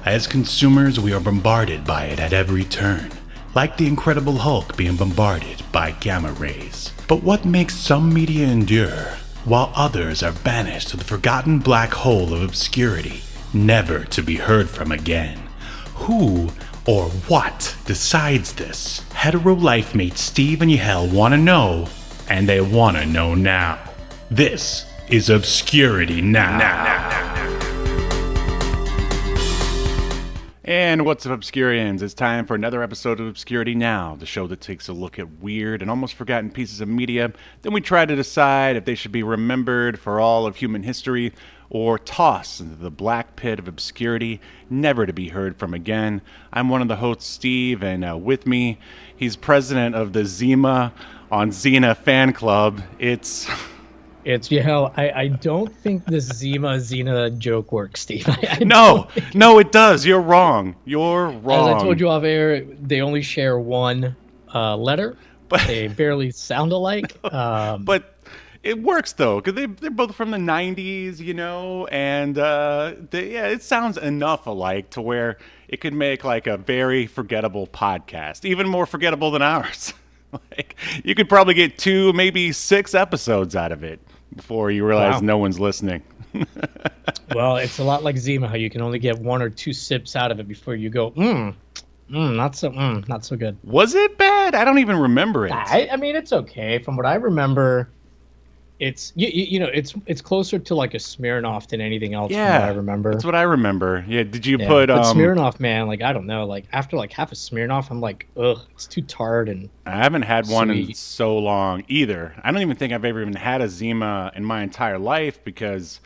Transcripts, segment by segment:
As consumers, we are bombarded by it at every turn, like the Incredible Hulk being bombarded by gamma rays. But what makes some media endure, while others are banished to the forgotten black hole of obscurity, never to be heard from again? Who or what decides this? Hetero life mates Steve and Yahel want to know, and they want to know now. This is Obscurity Now. And what's up, Obscurians? It's time for another episode of Obscurity Now, the show that takes a look at weird and almost forgotten pieces of media. Then we try to decide if they should be remembered for all of human history or tossed into the black pit of obscurity, never to be heard from again. I'm one of the hosts, Steve, and with me, he's president of the Zima on Xena fan club. It's Yahel. I don't think this Xena joke works, Steve. No, it does. You're wrong. You're wrong. As I told you off air, they only share one letter. But they barely sound alike. But it works, though, because they're both from the 90s, you know, and it sounds enough alike to where it could make like a very forgettable podcast, even more forgettable than ours. Like, you could probably get 2, maybe 6 episodes out of it before you realize No one's listening. Well, it's a lot like Zima, how you can only get 1 or 2 sips out of it before you go, not so good. Was it bad? I don't even remember it. I mean, it's okay. From what I remember, it's it's closer to like a Smirnoff than anything else. Yeah, from what I remember. That's what I remember. Yeah, did you put but Smirnoff, man? Like, I don't know. Like, after like half a Smirnoff, I'm like, ugh, it's too tart and. I haven't had one in so long either. I don't even think I've ever even had a Zima in my entire life because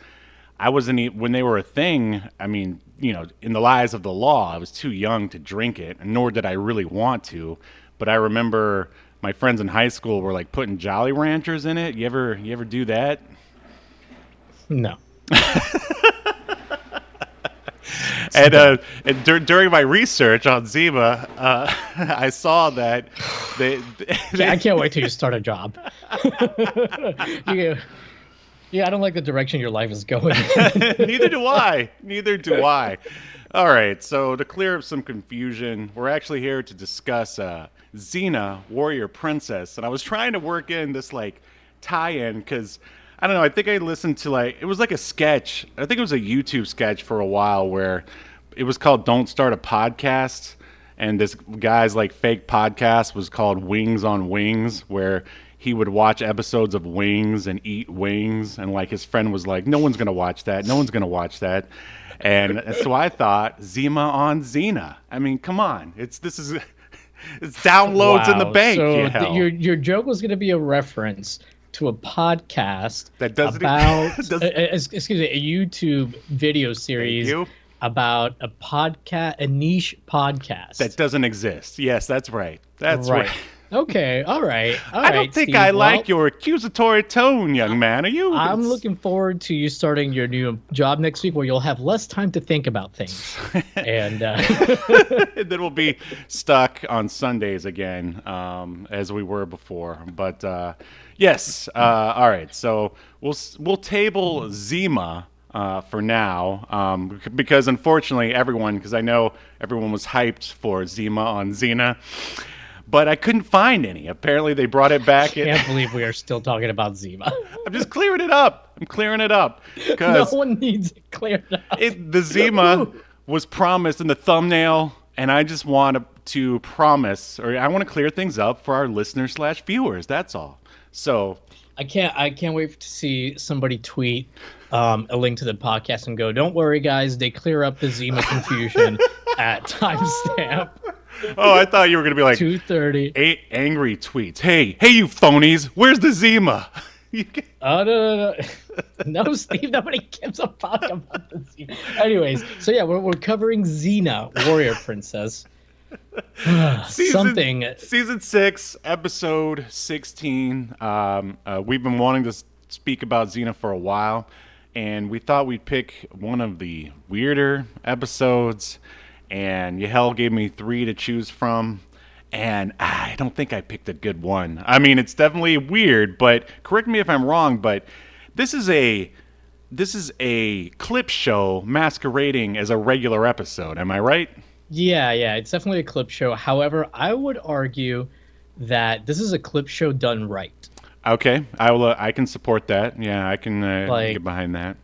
I wasn't when they were a thing. I mean, you know, in the eyes of the law, I was too young to drink it, nor did I really want to. But I remember my friends in high school were like putting Jolly Ranchers in it. You ever do that? No. And during my research on Zima, I saw that they I can't wait till you start a job. Yeah, I don't like the direction your life is going. Neither do I. All right, so to clear up some confusion, we're actually here to discuss Xena, Warrior Princess. And I was trying to work in this like tie-in because, I don't know, I think I listened to it was like a sketch. I think it was a YouTube sketch for a while where it was called Don't Start a Podcast. And this guy's like fake podcast was called Wings on Wings, where he would watch episodes of Wings and eat wings. And like his friend was like, no one's going to watch that. And so I thought, Zima on Xena. I mean, come on. It's downloads in the bank. So your joke was going to be a reference to a podcast that doesn't about a YouTube video series about a niche podcast that doesn't exist. Yes, that's right. That's right. Okay, all right. I don't think Steve, I like your accusatory tone, young man. Are you? I'm looking forward to you starting your new job next week where you'll have less time to think about things. And then we'll be stuck on Sundays again, as we were before. But yes, all right. So we'll table Zima for now, because unfortunately because I know everyone was hyped for Zima on Xena. But I couldn't find any. Apparently, they brought it back. I can't believe we are still talking about Zima. I'm just clearing it up. No one needs it cleared up. The Zima was promised in the thumbnail, and I just want to promise, or I want to clear things up for our listeners/viewers. That's all. So I can't wait to see somebody tweet a link to the podcast and go, "Don't worry, guys. They clear up the Zima confusion at timestamp." Oh, I thought you were going to be like 2:30. 8 angry tweets. Hey, you phonies. Where's the Zima? No, Steve, nobody gives a fuck about the Zima. Anyways, so yeah, we're covering Xena, Warrior Princess. Season 6, episode 16. We've been wanting to speak about Xena for a while, and we thought we'd pick one of the weirder episodes. And Yahel gave me 3 to choose from, and I don't think I picked a good one. I mean, it's definitely weird, but correct me if I'm wrong, but this is a this is a clip show masquerading as a regular episode. Am I right? Yeah, yeah, it's definitely a clip show. However, I would argue that this is a clip show done right. Okay, I will. I can support that. Yeah, I can get Like, behind that.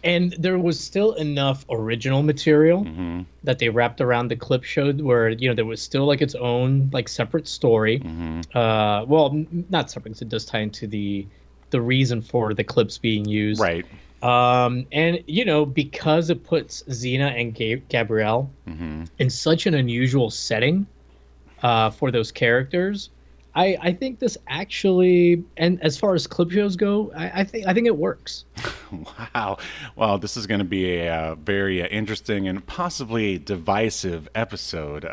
and there was still enough original material Mm-hmm. that they wrapped around the clip show where, there was still like its own like separate story. Mm-hmm. Well, not separate, 'cause it does tie into the reason for the clips being used. Right. And because it puts Xena and Gabrielle Mm-hmm. in such an unusual setting for those characters, I think this actually, and as far as clip shows go, I think it works. Wow. Well, this is going to be a very interesting and possibly divisive episode.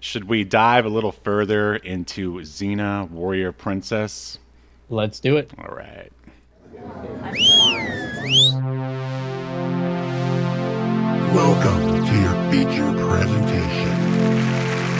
Should we dive a little further into Xena, Warrior Princess? Let's do it. All right. Welcome to your feature presentation.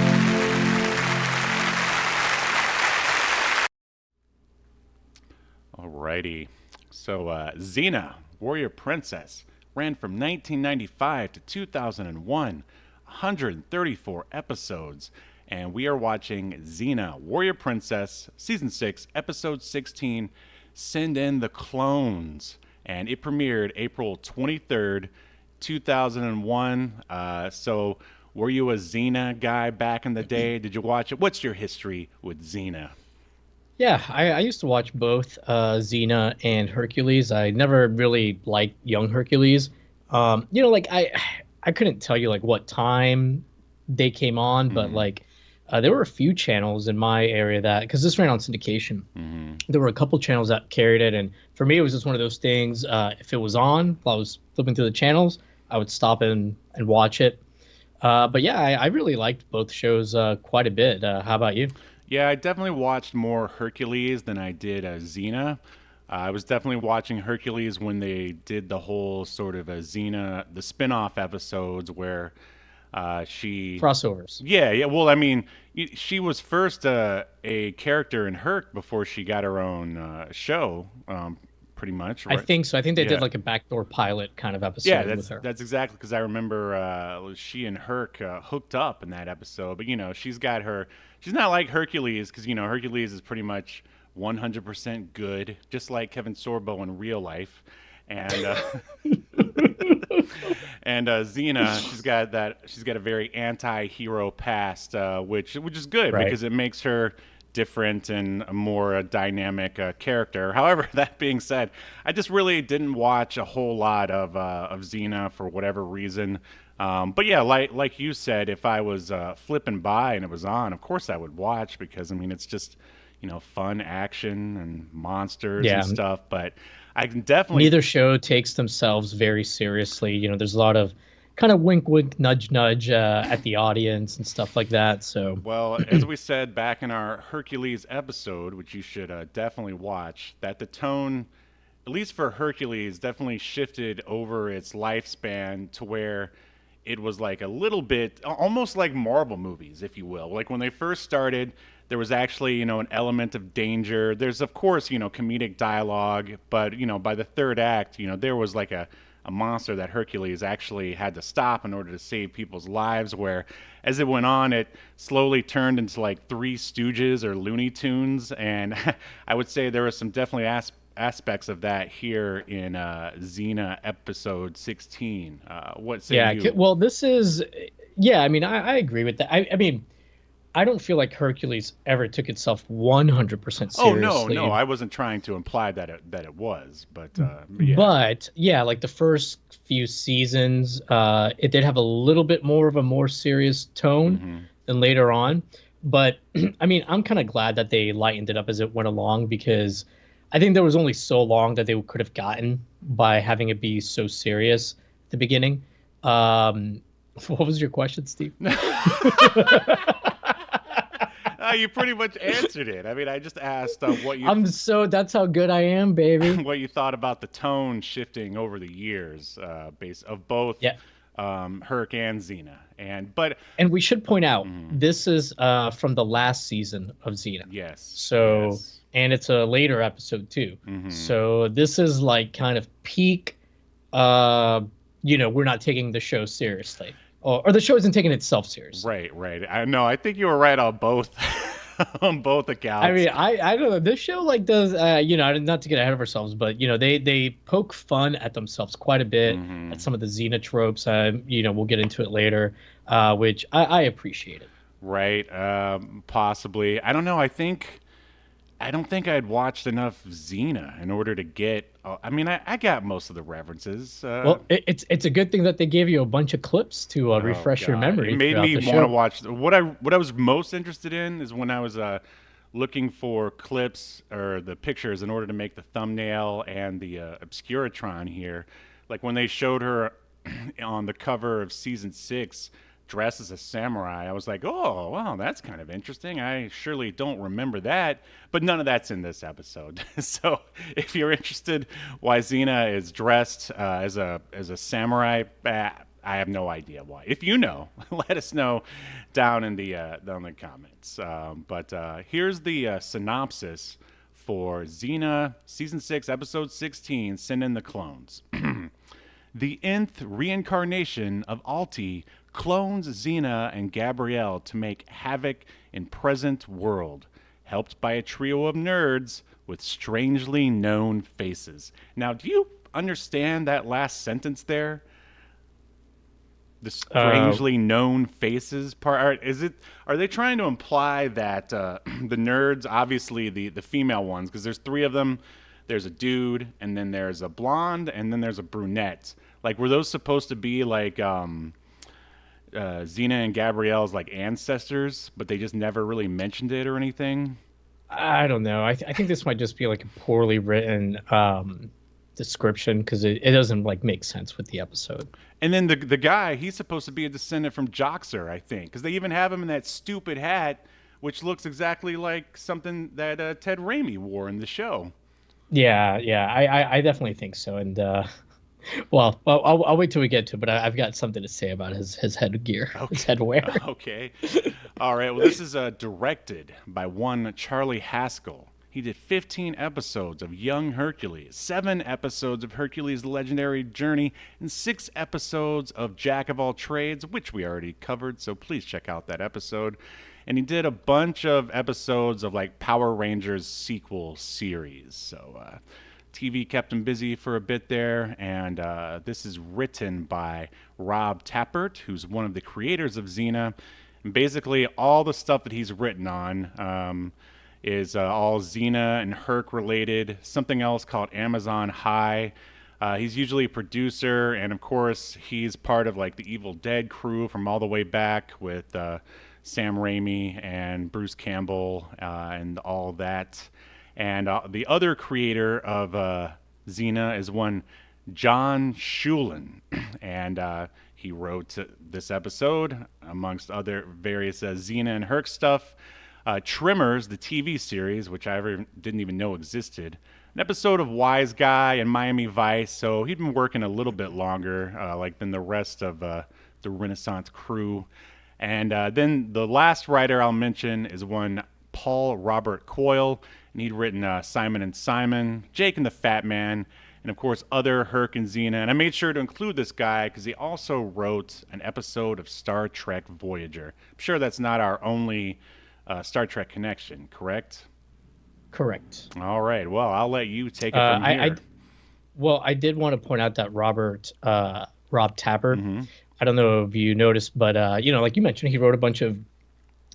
Alrighty. So, Xena, Warrior Princess, ran from 1995 to 2001, 134 episodes, and we are watching Xena, Warrior Princess, Season 6, Episode 16, Send in the Clones. And it premiered April 23rd, 2001. So, were you a Xena guy back in the day? Did you watch it? What's your history with Xena? Yeah, I used to watch both Xena and Hercules. I never really liked young Hercules. Like I couldn't tell you like what time they came on, but Mm-hmm. like there were a few channels in my area that, because this ran on syndication, Mm-hmm. there were a couple channels that carried it, and for me it was just one of those things. If it was on while I was flipping through the channels, I would stop and watch it. But yeah, I really liked both shows quite a bit. How about you? Yeah, I definitely watched more Hercules than I did Xena. I was definitely watching Hercules when they did the whole sort of Xena, the spin-off episodes where she. Crossovers. Yeah, yeah. Well, I mean, she was first a character in Herc before she got her own show, pretty much, I right? think so. I think they did Yeah. like a backdoor pilot kind of Yeah, episode with her. that's exactly because I remember she and Herc hooked up in that episode. But she's got her. She's not like Hercules because Hercules is pretty much 100% good, just like Kevin Sorbo in real life, and and Xena, she's got that. She's got a very anti-hero past, which is good Right. because it makes her different and a more dynamic character. However, that being said, I just really didn't watch a whole lot of Xena for whatever reason. But yeah, like you said, if I was flipping by and it was on, of course I would watch because I mean it's just fun action and monsters Yeah. and stuff. But I can definitely Neither show takes themselves very seriously. There's a lot of kind of wink, wink, nudge, nudge at the audience and stuff like that. So Well, as we said back in our Hercules episode, which you should definitely watch, that the tone, at least for Hercules, definitely shifted over its lifespan to where it was like a little bit almost like Marvel movies, if you will. Like when they first started, there was actually, an element of danger. There's, of course, comedic dialogue, but, by the third act, there was like a monster that Hercules actually had to stop in order to save people's lives. Where, as it went on, it slowly turned into like Three Stooges or Looney Tunes, and I would say there was some definitely aspects of that here in Xena episode 16. What say yeah, you? well, this is, yeah. I mean, I agree with that. I mean, I don't feel like Hercules ever took itself 100% Oh no, seriously. I wasn't trying to imply that it was, but yeah. But yeah, like the first few seasons, it did have a little bit more of a more serious tone Hmm. than later on. But I mean, I'm kind of glad that they lightened it up as it went along, because I think there was only so long that they could have gotten by having it be so serious at the beginning. Um, what was your question, Steve? You pretty much answered it. I mean, I just asked That's how good I am, baby. what you thought about the tone shifting over the years, base of both Yeah. Herc and Xena, but And we should point out, mhm, this is from the last season of Xena. yes, So, yes, and it's a later episode too. hmm So this is like kind of peak we're not taking the show seriously, or the show isn't taking itself seriously. Right, right. I know. I think you were right on both on both I accounts. mean, I don't know. This show like does not to get ahead of ourselves, but they poke fun at themselves quite a bit at some of the Xena tropes. We'll get into it later, which I appreciate it. Right. Possibly. I don't know. I don't think I'd watched enough Xena in order to get. I mean, I got most of the references. Well, it's a good thing that they gave you a bunch of clips to Oh refresh your God, it memory made throughout me the want to show. watch. What I was most interested in is when I was looking for clips or the pictures in order to make the thumbnail and the Obscuritron here. Like when they showed her on the cover of season 6 dressed as a samurai, I was like, oh, wow, that's kind of interesting. I surely don't remember that, but none of that's in this episode. So if you're interested why Xena is dressed as a samurai, I have no idea why. If you know, let us know down in the comments. But here's the synopsis for Xena season 6 episode 16. Send in the clones. The nth reincarnation of Alti clones Xena and Gabrielle to make havoc in present world, helped by a trio of nerds with strangely known faces. Now, do you understand that last sentence there? The Uh, strangely known faces part. Are they trying to imply that the nerds, obviously the female ones, because there's three of them. There's a dude, and then there's a blonde, and then there's a brunette. Like, were those supposed to be like Xena and Gabrielle's like ancestors, but they just never really mentioned it or anything? I don't know. I think this might just be like a poorly written description because it doesn't like make sense with the episode. And then the guy, he's supposed to be a descendant from Joxer, I think, because they even have him in that stupid hat, which looks exactly like something that Ted Raimi wore in the show. Yeah, I definitely think so. And well, I'll wait till we get to it, but I've got something to say about his headgear, his Okay. headwear. Okay. All right. Well, this is directed by one Charlie Haskell. He did 15 episodes of Young Hercules, 7 episodes of Hercules' Legendary Journey, and 6 episodes of Jack of All Trades, which we already covered, so please check out that episode. And he did a bunch of episodes of like Power Rangers sequel series. So TV kept him busy for a bit there, and this is written by Rob Tappert, who's one of the creators of Xena. And basically, all the stuff that he's written on is all Xena and Herc related. Something else called Amazon High. He's usually a producer, and of course, he's part of like the Evil Dead crew from all the way back with Sam Raimi and Bruce Campbell and all that. And the other creator of Xena is one John Schulen, and he wrote this episode amongst other various Xena and Herc stuff. Trimmers, the TV series, which didn't even know existed. An episode of Wise Guy and Miami Vice, so he'd been working a little bit longer, like than the rest of the Renaissance crew. And then the last writer I'll mention is one Paul Robert Coyle, and he'd written Simon and Simon, Jake and the Fat Man, and of course other Herc and Xena. And I made sure to include this guy because he also wrote an episode of Star Trek Voyager. I'm sure that's not our only Star Trek connection, correct? Correct. All right. Well, I'll let you take it Uh, from I, I here. well, I did want to point out that Rob Tapper. Mm-hmm. I don't know if you noticed, but like you mentioned, he wrote a bunch of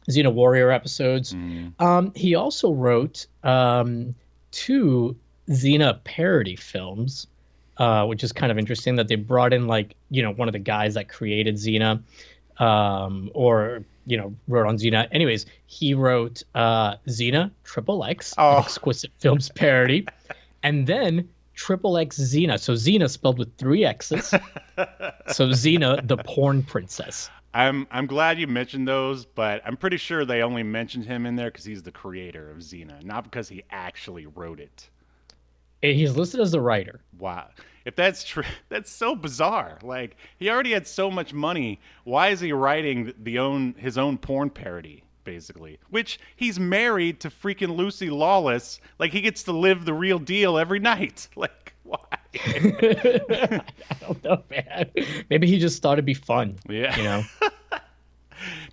Xena Warrior episodes. He also wrote 2 Xena parody films, which is kind of interesting that they brought in like one of the guys that created Xena, or wrote on Xena. Anyways, he wrote Xena Triple X, an Oh, exquisite films parody, and then Triple X Xena. So Xena spelled with 3 X's. So Xena, the porn princess. I'm glad you mentioned those, but I'm pretty sure they only mentioned him in there because he's the creator of Xena, not because he actually wrote it. He's listed as the writer. Wow. If that's true, that's so bizarre. Like he already had so much money. Why is he writing his own porn parody, basically? Which he's married to freaking Lucy Lawless. Like he gets to live the real deal every night. Like why? I don't know, man. Maybe he just thought it'd be fun. Yeah. You know.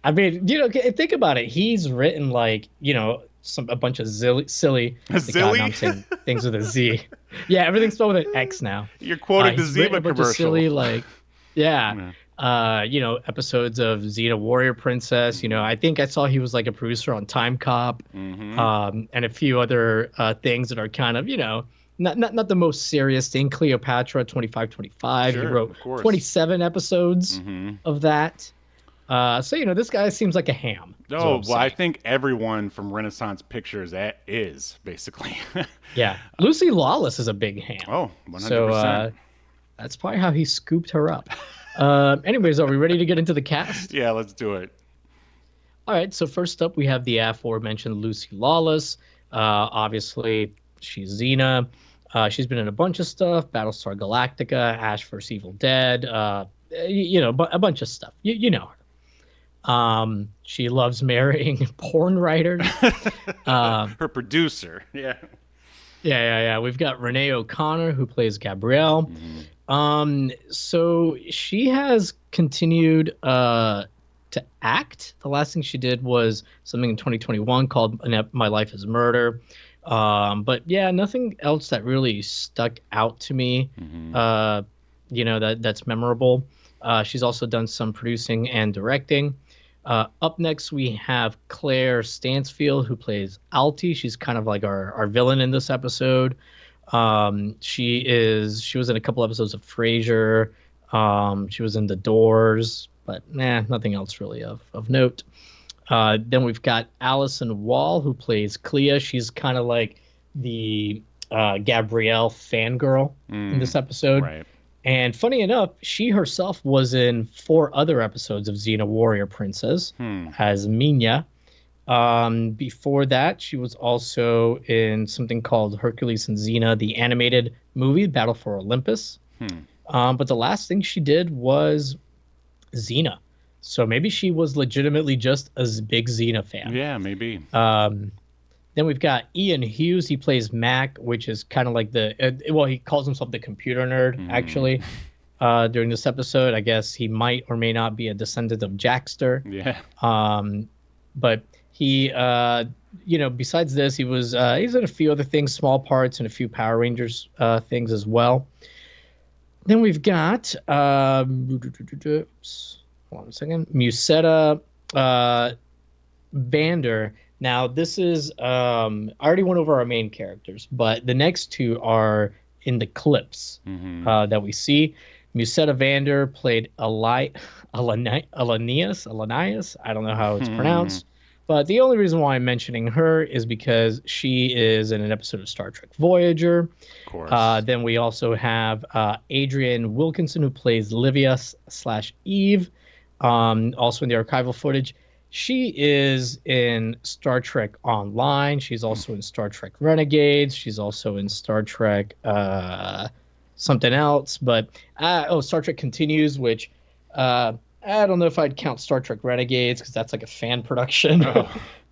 I mean, think about it. He's written like, a bunch of silly. God, now Silly? I'm saying things with a Z. Yeah, everything's spelled with an X now. You're quoting the He's written Zima a bunch commercial. of silly, like, yeah. Yeah. Episodes of Xena Warrior Princess. I think I saw he was like a producer on Time Cop, and a few other things that are kind of, not the most serious thing. Cleopatra 2525. He Sure, wrote of course. 27 episodes of that. So this guy seems like a ham. Is what Oh, I'm well, I saying. think everyone from Renaissance Pictures that is basically. Yeah, Lucy Lawless is a big ham. Oh, 100%. So that's probably how he scooped her up. Anyways, are we ready to get into the cast? Yeah, let's do it. All right. So first up, we have the aforementioned Lucy Lawless. Obviously, she's Xena. She's been in a bunch of stuff: Battlestar Galactica, Ash vs. Evil Dead. A bunch of stuff. You know her. She loves marrying porn writers. Her producer. Yeah. Yeah. We've got Renee O'Connor, who plays Gabrielle. So she has continued to act. The last thing she did was something in 2021 called My Life is Murder. But yeah, nothing else that really stuck out to me. That's memorable. She's also done some producing and directing. Up next, we have Claire Stansfield, who plays Alti. She's kind of like our villain in this episode. She was in a couple episodes of Frasier. She was in The Doors, but nothing else really of note. Then we've got Allison Wall, who plays Clea. She's kind of like the Gabrielle fangirl in this episode. Right. And funny enough, she herself was in 4 other episodes of Xena Warrior Princess as Minya. Before that, she was also in something called Hercules and Xena, the animated movie, Battle for Olympus. But the last thing she did was Xena. So maybe she was legitimately just a big Xena fan. Yeah, maybe. Then we've got Ian Hughes. He plays Mac, which is kind of like he calls himself the computer nerd, actually, during this episode. I guess he might or may not be a descendant of Jackster. Yeah. But he, besides this, he's in a few other things, small parts, and a few Power Rangers things as well. Then we've got, hold on a second, Musetta Vander. Now, this is, I already went over our main characters, but the next 2 are in the clips that we see. Musetta Vander played Alanias. I don't know how it's pronounced. But the only reason why I'm mentioning her is because she is in an episode of Star Trek Voyager. Of course. Then we also have Adrienne Wilkinson, who plays Livia/Eve, also in the archival footage. She is in Star Trek Online. She's also in Star Trek Renegades. She's also in Star Trek something else. But Star Trek Continues, which I don't know if I'd count Star Trek Renegades because that's like a fan production.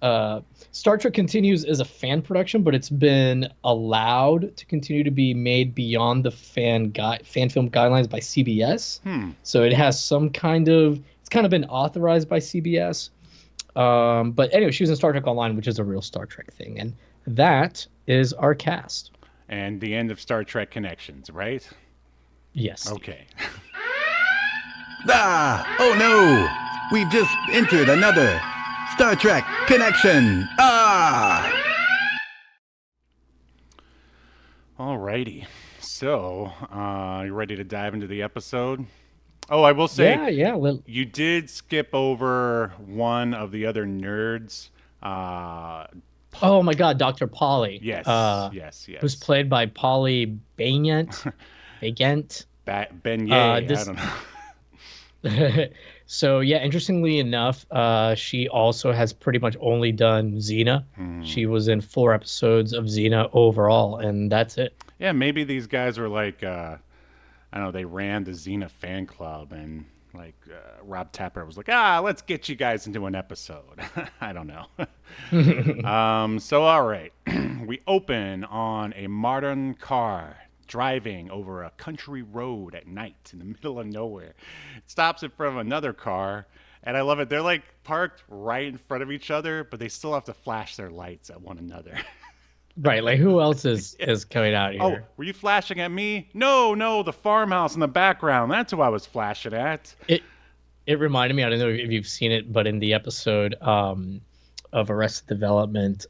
Star Trek Continues is a fan production, but it's been allowed to continue to be made beyond the fan film guidelines by CBS. So it has some kind of, it's kind of been authorized by CBS. But anyway, she was in Star Trek Online, which is a real Star Trek thing. And that is our cast. And the end of Star Trek Connections, right? Yes. Okay. Oh no! We've just entered another Star Trek connection! Alrighty. So, you ready to dive into the episode? Oh, I will say, you did skip over one of the other nerds. Oh my God, Dr. Polly. Yes, yes. Who's played by Polly Bagent. Beignet, I don't know. So yeah, interestingly enough, she also has pretty much only done Xena. She was in 4 episodes of Xena overall, and that's it. Yeah, maybe these guys were like, I don't know, they ran the Xena fan club, and like Rob Tapper was like, let's get you guys into an episode. I don't know. So all right, we open on a modern car driving over a country road at night in the middle of nowhere. It stops in front of another car, and I love it. They're like parked right in front of each other, but they still have to flash their lights at one another. Right, like who else is coming out Oh, here? were you flashing at me? No, no, the farmhouse in the background. That's who I was flashing at. It reminded me, I don't know if you've seen it, but in the episode of Arrested Development,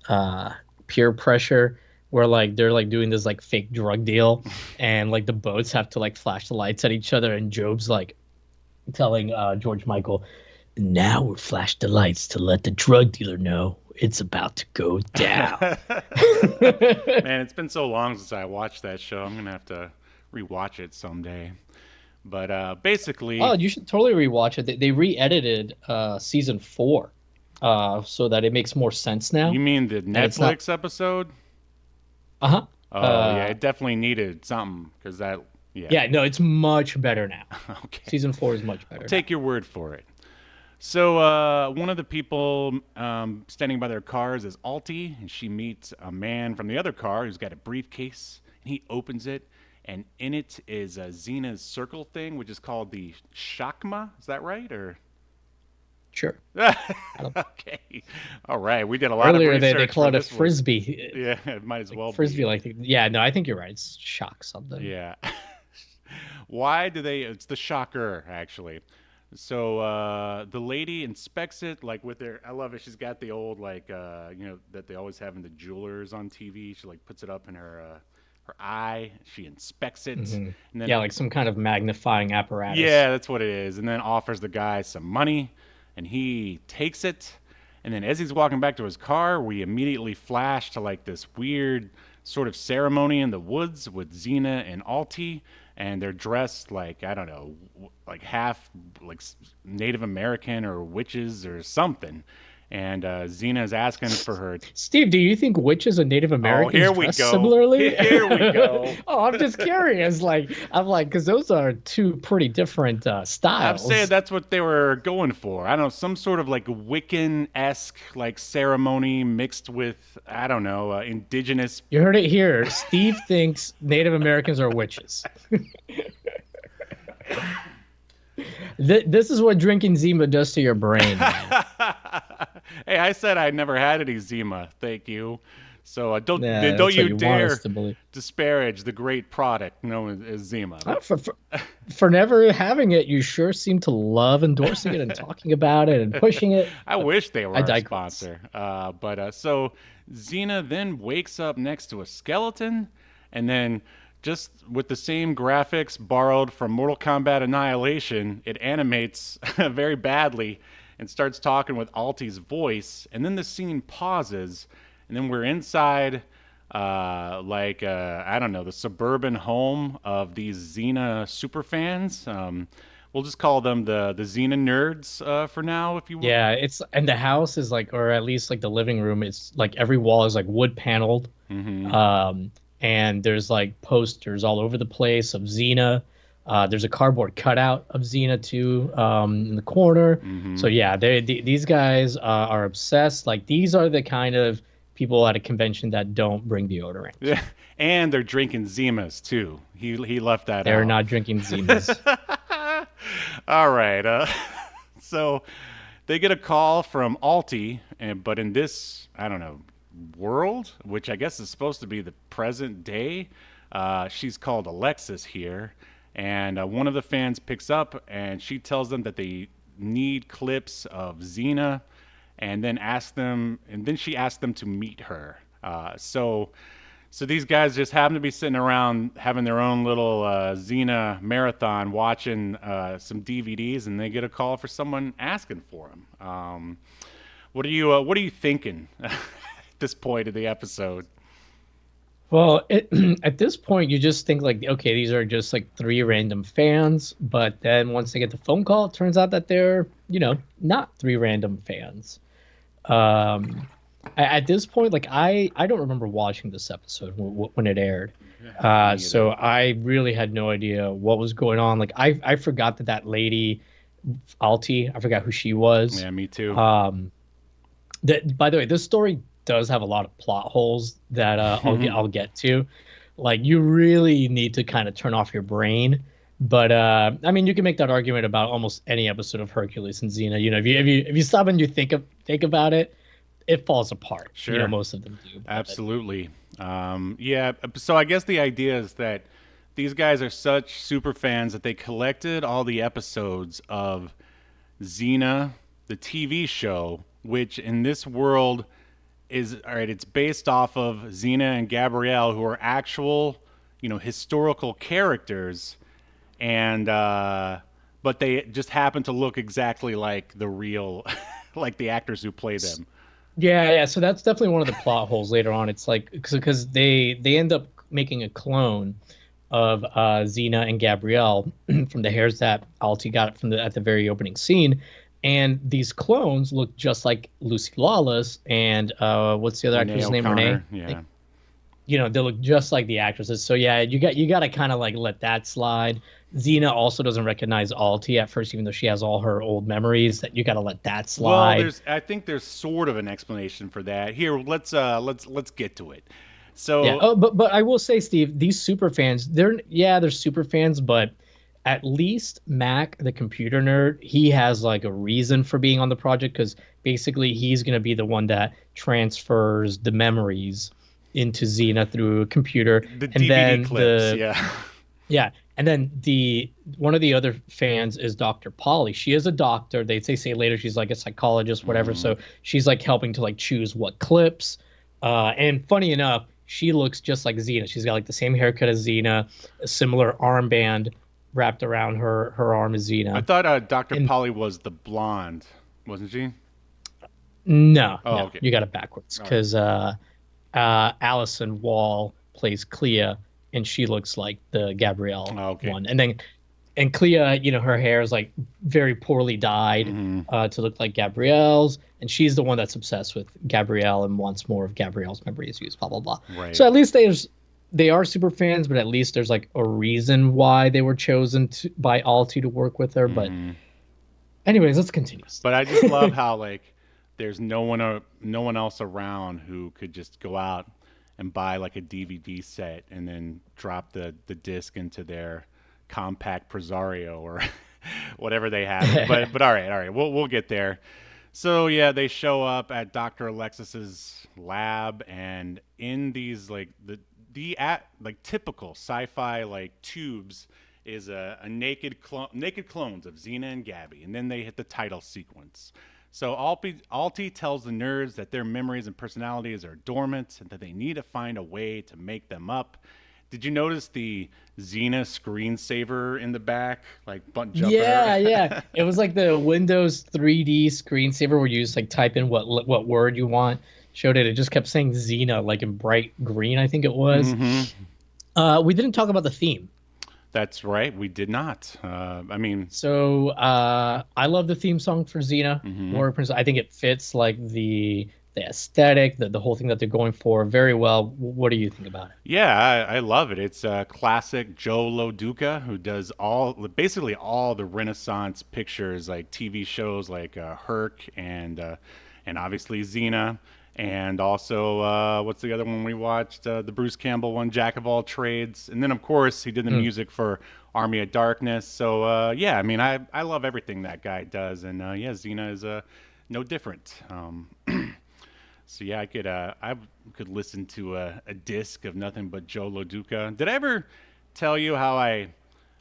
Peer Pressure, where like they're like doing this like fake drug deal, and like the boats have to like flash the lights at each other, and Job's like telling George Michael, "Now we'll flash the lights to let the drug dealer know it's about to go down." Man, it's been so long since I watched that show. I'm gonna have to rewatch it someday. But basically, Oh, you should totally rewatch it. They re-edited season 4, so that it makes more sense now. you mean the it's not- Netflix episode? Uh-huh. Oh yeah, it definitely needed something because that. Yeah. Yeah, no, it's much better now. Okay. Season 4 is much better. Take your word for it. So one of the people standing by their cars is Alti, and she meets a man from the other car who's got a briefcase, and he opens it, and in it is Xena's circle thing, which is called the Shakma. Is that right? Or Sure. okay, all right. We did a lot Earlier of research they for called it this one. frisbee. Yeah, it might as well Frisbee, be. like yeah, no, I think you're right. It's shock something. Yeah. Why do they? It's the shocker, actually. So the lady inspects it like with their. I love it. She's got the old like that they always have in the jewelers on TV. She like puts it up in her eye. She inspects it, and then Yeah, like some kind of magnifying apparatus. yeah, that's what it is. And then offers the guy some money, and he takes it. And then as he's walking back to his car, we immediately flash to like this weird sort of ceremony in the woods with Xena and Alti, and they're dressed like, I don't know, like half like Native American or witches or something. And Xena is asking for her. Steve, do you think witches and Native Americans here we dress go. similarly? Here we go. Oh, I'm just curious. I'm like, because those are two pretty different styles. I'm saying that's what they were going for. I don't know, some sort of like Wiccan-esque like ceremony mixed with, I don't know, indigenous. You heard it here. Steve thinks Native Americans are witches. This is what drinking Zima does to your brain. Man. Hey, I said I never had any Zima. Thank you. So don't Yeah, don't that's you what you want dare us to believe. disparage the great product known as Zima. For never having it, you sure seem to love endorsing it and talking about it and pushing it. I wish they were I our digress. sponsor. So Xena then wakes up next to a skeleton, and then just with the same graphics borrowed from Mortal Kombat Annihilation, it animates very badly and starts talking with Alti's voice, and then the scene pauses, and then we're inside I don't know, the suburban home of these Xena superfans. We'll just call them the Xena nerds for now, if you will. Yeah, and the house is like, or at least like the living room, it's like every wall is like wood paneled. And there's like posters all over the place of Xena. There's a cardboard cutout of Xena too in the corner. So yeah, these guys are obsessed. Like these are the kind of people at a convention that don't bring deodorant. Yeah, and they're drinking Zimas too. He left that out. They're not drinking Zimas. All right. So they get a call from Alti, but in this, I don't know, world, which I guess is supposed to be the present day, she's called Alexis here. And one of the fans picks up, and she tells them that they need clips of Xena, and then she asks them to meet her. So these guys just happen to be sitting around having their own little Xena marathon, watching some DVDs, and they get a call for someone asking for them. What are you thinking at this point of the episode? Well, at this point, you just think like, okay, these are just like 3 random fans. But then once they get the phone call, it turns out that they're, not 3 random fans. At this point, like I don't remember watching this episode when it aired. So I really had no idea what was going on. Like I forgot that lady, Alti, I forgot who she was. Yeah, me too. By the way, this story does have a lot of plot holes that I'll get to, Like you really need to kind of turn off your brain. But I mean, you can make that argument about almost any episode of Hercules and Xena. You know, if you stop and you think about it, it falls apart. You know, Sure. most of them do. But Absolutely. Yeah. So I guess the idea is that these guys are such super fans that they collected all the episodes of Xena, the TV show, which in this world is all right. It's based off of Xena and Gabrielle, who are actual, historical characters, and but they just happen to look exactly like the real, like the actors who play them. yeah. So that's definitely one of the plot holes later on. It's like because they end up making a clone of Xena and Gabrielle from the hairs that Alti got from the at the very opening scene. And these clones look just like Lucy Lawless and what's the other Renee actress's name? Renee. O'Connor, yeah. They look just like the actresses. So yeah, you got to kind of like let that slide. Xena also doesn't recognize Alti at first, even though she has all her old memories. That you got to let that Well, slide. I think there's sort of an explanation for that. Here, let's get to it. Yeah. So Oh, but I will say, Steve, these super fans, they're super fans, but at least Mac, the computer nerd, he has like a reason for being on the project because basically he's gonna be the one that transfers the memories into Xena through a computer, the and DVD then clips, yeah. yeah, and then the one of the other fans is Dr. Polly. She is a doctor. They say later she's like a psychologist, whatever. So she's like helping to like choose what clips. And funny enough, she looks just like Xena. She's got like the same haircut as Xena, a similar armband wrapped around her arm as I Xena. thought Dr. And Polly was the blonde, wasn't she? no, Oh, no, okay. you got it backwards All right. because Allison Wall plays Clea, and she looks like the Gabrielle Oh, okay. one. And Clea, her hair is like very poorly dyed Mm-hmm. to look like Gabrielle's, and she's the one that's obsessed with Gabrielle and wants more of Gabrielle's memories used. Blah blah blah. Right. So at least they are super fans, but at least there's like a reason why they were chosen by Alti to work with her. But Mm-hmm. anyways, let's continue. But I just love how like there's no one else around who could just go out and buy like a DVD set and then drop the disc into their compact Presario or whatever they have. But all right, we'll get there. So yeah, they show up at Dr. Alexis's lab, and in these like like typical sci-fi like tubes is a naked clones of Xena and Gabby, and then they hit the title sequence. So Alti tells the nerds that their memories and personalities are dormant and that they need to find a way to make them up. Did you notice the Xena screensaver in the back, like butt jumper? Yeah. It was like the Windows 3D screensaver where you just like type in what word you want. Showed it. It just kept saying Xena like in bright green, I think it was. We didn't talk about the theme. That's right. We did not. I mean, So I love the theme song for Xena. Warrior Princess. I think it fits like the aesthetic, the whole thing that they're going for very well. What do you think about it? yeah, I love it. It's classic Joe Loduca, who does basically all the Renaissance pictures, like TV shows like Herc and obviously Xena. And also, what's the other one we watched? The Bruce Campbell one, Jack of All Trades. And then, of course, he did the music for Army of Darkness. So, yeah, I mean, I love everything that guy does. And, yeah, Xena is no different. So, yeah, I could listen to a disc of nothing but Joe Loduca. Did I ever tell you how I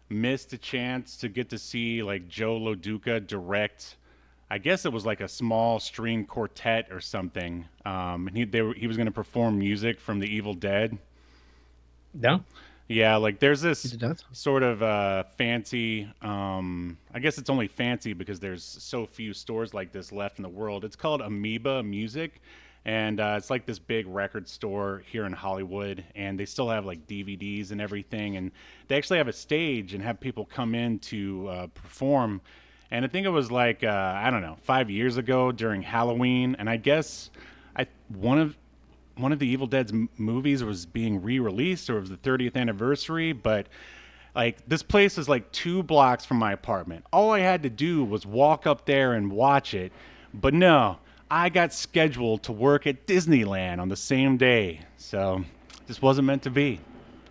missed a chance to get to see, like, Joe Loduca direct? I guess it was like a small string quartet or something. And he was going to perform music from The Evil Dead. No, Yeah, like there's you this did not. sort of fancy. I guess it's only fancy because there's so few stores like this left in the world. It's called Amoeba Music, and it's like this big record store here in Hollywood. And they still have like DVDs and everything. And they actually have a stage and have people come in to perform. And I think it was like I don't know, 5 years ago during Halloween, and I guess one of the Evil Dead's movies was being re-released, or it was the 30th anniversary. But like this place is like 2 blocks from my apartment. All I had to do was walk up there and watch it. But no, I got scheduled to work at Disneyland on the same day, so this wasn't meant to be.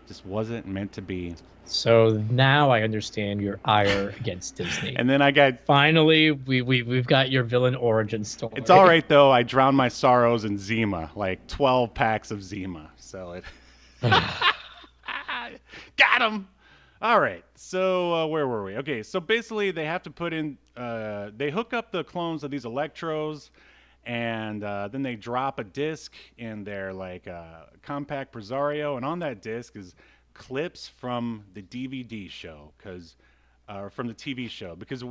Just wasn't meant to be. So now I understand your ire against Disney. And then I got. Finally, we've got your villain origin story. It's all right though. I drowned my sorrows in Zima, like 12 packs of Zima. So it. Got him. All right. So where were we? Okay. So basically, they have to put in. They hook up the clones of these electrodes, and then they drop a disc in their like compact Presario, and on that disc is clips from the DVD show, from the TV show, because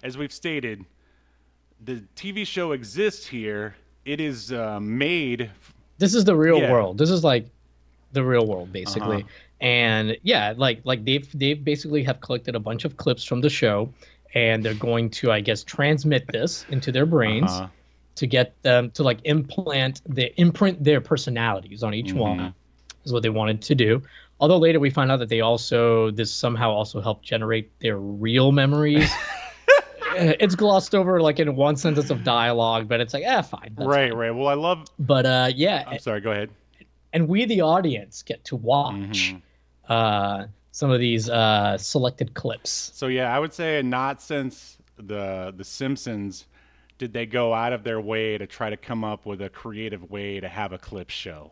as we've stated, the TV show exists here. It is made. This is the real Yeah. world. This is like the real world, basically. Uh-huh. And yeah, like they've basically have collected a bunch of clips from the show, and they're going to, I guess, transmit this into their brains Uh-huh. to get them to like imprint their personalities on each one, is what they wanted to do. Although later we find out that this somehow also helped generate their real memories. It's glossed over like in one sentence of dialogue, but it's like, fine. That's Right, fine. right. Well, I love. But yeah, I'm sorry. Go ahead. and we, the audience, get to watch some of these selected clips. So yeah, I would say not since the Simpsons did they go out of their way to try to come up with a creative way to have a clip show.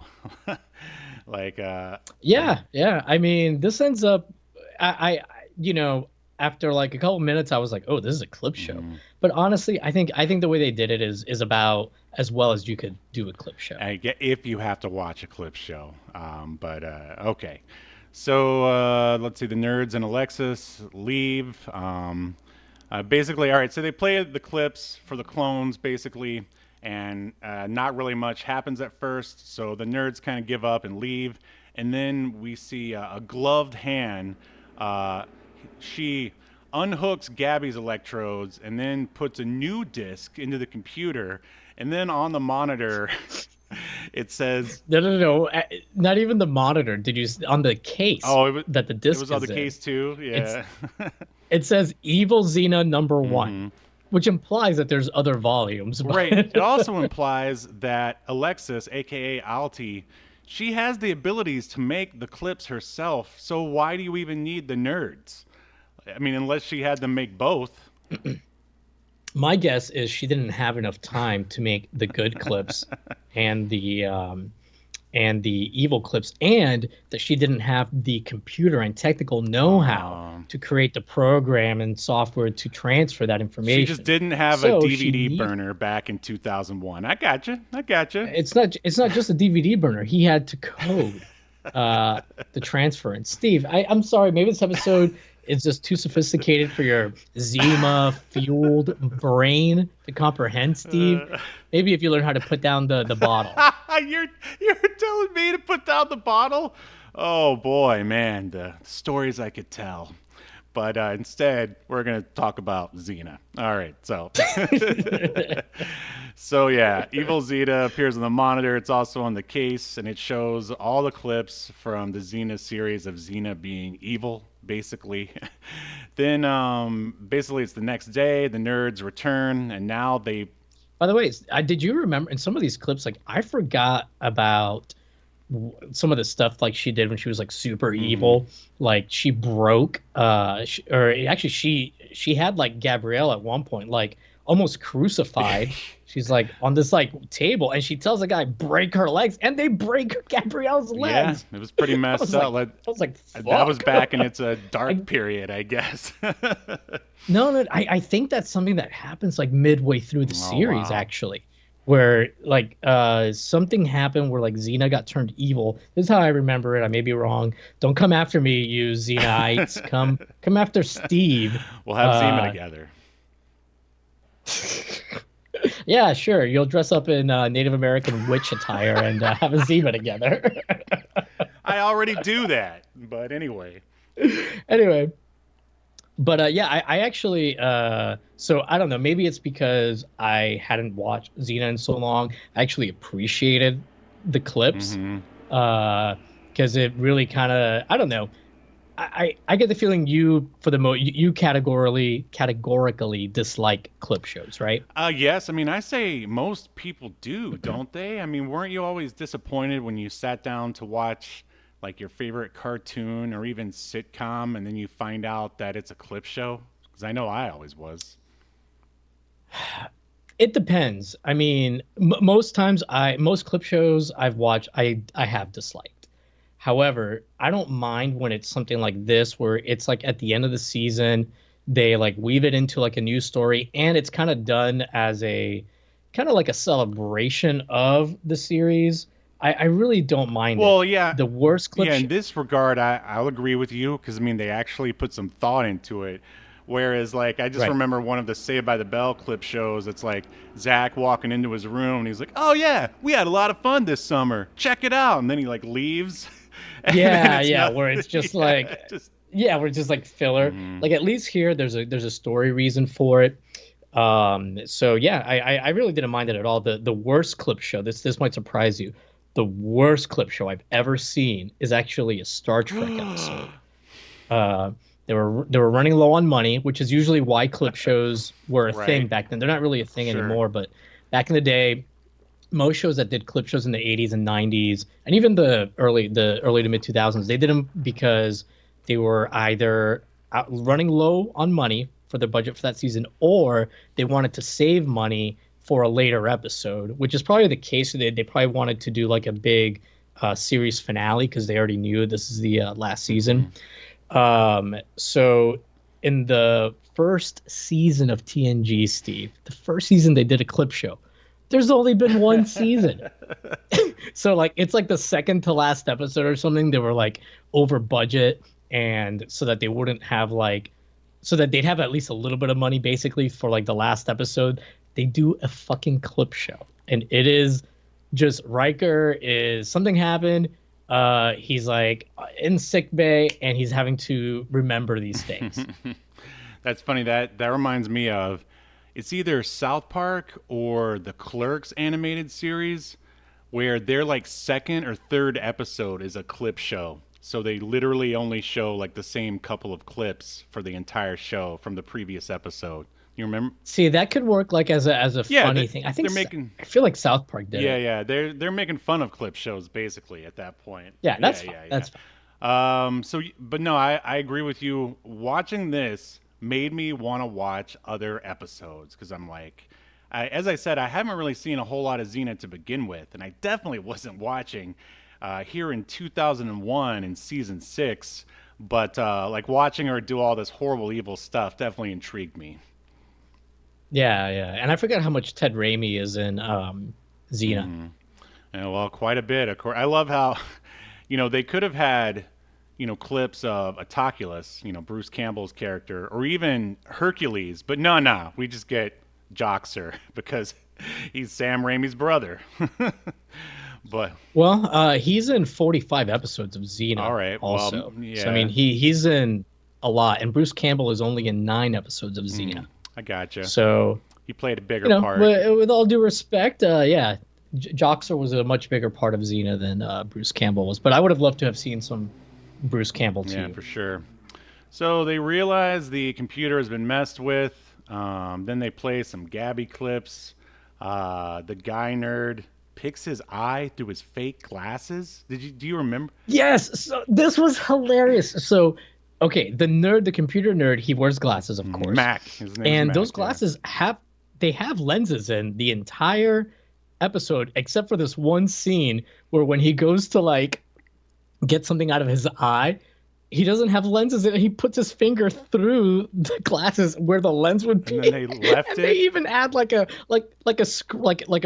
Like Yeah. I mean, this ends up, after like a couple minutes, I was like, oh, this is a clip show. But honestly, I think the way they did it is about as well as you could do a clip show. if you have to watch a clip show. But okay. So let's see. The nerds and Alexis leave. Basically, all right. So they play the clips for the clones, basically, and not really much happens at first. So the nerds kind of give up and leave, and then we see a gloved hand. She unhooks Gabby's electrodes and then puts a new disc into the computer, and then on the monitor. It says No. Not even the monitor. Did you on the case? That the disc it was on the is in. case too. Yeah. It says Evil Xena #1, which implies that there's other volumes. But... Right. It also implies that Alexis, aka Alti, she has the abilities to make the clips herself. So why do you even need the nerds? I mean, unless she had them make both. My guess is she didn't have enough time to make the good clips and the evil clips, and that she didn't have the computer and technical know-how to create the program and software to transfer that information. She just didn't have a DVD burner back in 2001. I gotcha. It's not just a DVD burner. He had to code the transfer. And Steve, I'm sorry, maybe this episode is just too sophisticated for your Zima-fueled brain to comprehend, Steve. Maybe if you learn how to put down the bottle. You're telling me to put down the bottle? Oh boy, man, the stories I could tell. But instead, we're going to talk about Xena. All right, so. So yeah, Evil Xena appears on the monitor. It's also on the case, and it shows all the clips from the Xena series of Xena being evil, basically. Then, basically, it's the next day. The nerds return, and now they... By the way, did you remember in some of these clips, like, I forgot about some of the stuff like she did when she was like super evil. Like she broke she had like Gabrielle at one point like almost crucified. She's like on this like table, and she tells the guy break her legs, and they break Gabrielle's legs. Yeah, it was pretty messed up. I was like, fuck. That was back in its dark period, I guess. No, I think that's something that happens like midway through the series, actually, where like something happened where like Xena got turned evil. This is how I remember it. I may be wrong. Don't come after me, you Xenaites. come after Steve. We'll have Zima together. Yeah, sure. You'll dress up in Native American witch attire and have a Zima together. I already do that, but anyway. But yeah, I actually, so I don't know, maybe it's because I hadn't watched Xena in so long. I actually appreciated the clips because it really kind of, I don't know. I get the feeling you categorically dislike clip shows, right? Yes. I mean, I say most people do, don't they? I mean, weren't you always disappointed when you sat down to watch like your favorite cartoon or even sitcom, and then you find out that it's a clip show? Because I know I always was. It depends. I mean, most clip shows I've watched, I have disliked. However, I don't mind when it's something like this, where it's like at the end of the season, they like weave it into like a new story, and it's kind of done as a kind of like a celebration of the series. I really don't mind it. Well, yeah, The worst clip yeah. show. In this regard, I'll agree with you because I mean they actually put some thought into it. Whereas, like, I just Right. remember one of the Saved by the Bell clip shows. It's like Zach walking into his room and he's like, "Oh yeah, we had a lot of fun this summer. Check it out." And then he like leaves, and then Yeah, it's yeah, not. where it's just Yeah, like just. yeah, we're just like filler. Mhm. Like at least here there's a story reason for it. So yeah, I really didn't mind it at all. The worst clip show, this might surprise you. The worst clip show I've ever seen is actually a Star Trek episode. Uh, they were running low on money, which is usually why clip shows were a thing Right. back then. They're not really a thing Sure. anymore, but back in the day, most shows that did clip shows in the 80s and 90s, and even the early to mid 2000s, they did them because they were either running low on money for their budget for that season, or they wanted to save money for a later episode, which is probably the case. They probably wanted to do like a big series finale because they already knew this is the last season. Mhm. So in the first season of TNG, Steve, the first season they did a clip show. There's only been one season. So like it's like the second to last episode or something. They were like over budget, and so that they wouldn't have like so that they'd have at least a little bit of money basically for like the last episode. They do a fucking clip show. And it is just Riker is something happened. He's like in sick bay and he's having to remember these things. That's funny. That reminds me of it's either South Park or the Clerks animated series where their like second or third episode is a clip show. So they literally only show like the same couple of clips for the entire show from the previous episode. You remember? See, that could work like as a Yeah, funny thing. I think they're making. I feel like South Park did Yeah, it. yeah, they're making fun of clip shows basically at that point. Yeah, Yeah, that's fine. yeah, That's fine. yeah. But no, I agree with you. Watching this made me want to watch other episodes because I'm like, as I said, I haven't really seen a whole lot of Xena to begin with, and I definitely wasn't watching here in 2001 in season 6. But like watching her do all this horrible, evil stuff definitely intrigued me. Yeah, yeah. And I forgot how much Ted Raimi is in Xena. Yeah, well, quite a bit. Of course, I love how, they could have had, clips of Autoculus, Bruce Campbell's character, or even Hercules, but no, no, we just get Joxer because he's Sam Raimi's brother. But Well, he's in 45 episodes of all Xena right, well, also. So I yeah, mean, he's in a lot, and Bruce Campbell is only in 9 episodes of Xena. I gotcha. So He played a bigger part. with all due respect, yeah, Joxer was a much bigger part of Xena than Bruce Campbell was. But I would have loved to have seen some Bruce Campbell Yeah, too. for sure. So they realize the computer has been messed with. Then they play some Gabby clips. The guy nerd picks his eye through his fake glasses. Do you remember? Yes, so this was hilarious. So, okay, the computer nerd, he wears glasses, of course, Mac. His name is and Mac. those Yeah. glasses have lenses in the entire episode, except for this one scene where when he goes to like get something out of his eye, he doesn't have lenses in it. He puts his finger through the glasses where the lens would be. And then they left And it. they even add like a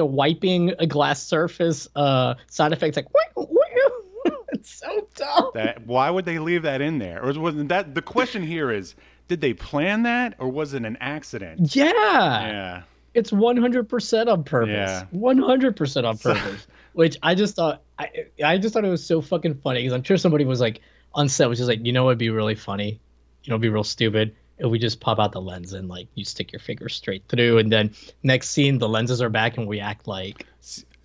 wiping a glass surface sound effects like it's so dumb. Why would they leave that in there? Or wasn't that the question here is? Did they plan that, or was it an accident? Yeah. Yeah. It's 100% on purpose. Yeah. 100% on purpose. Which I just thought it was so fucking funny because I'm sure somebody was like on set was just like, it'd be really funny, it'd be real stupid if we just pop out the lens and like you stick your finger straight through, and then next scene the lenses are back and we act like.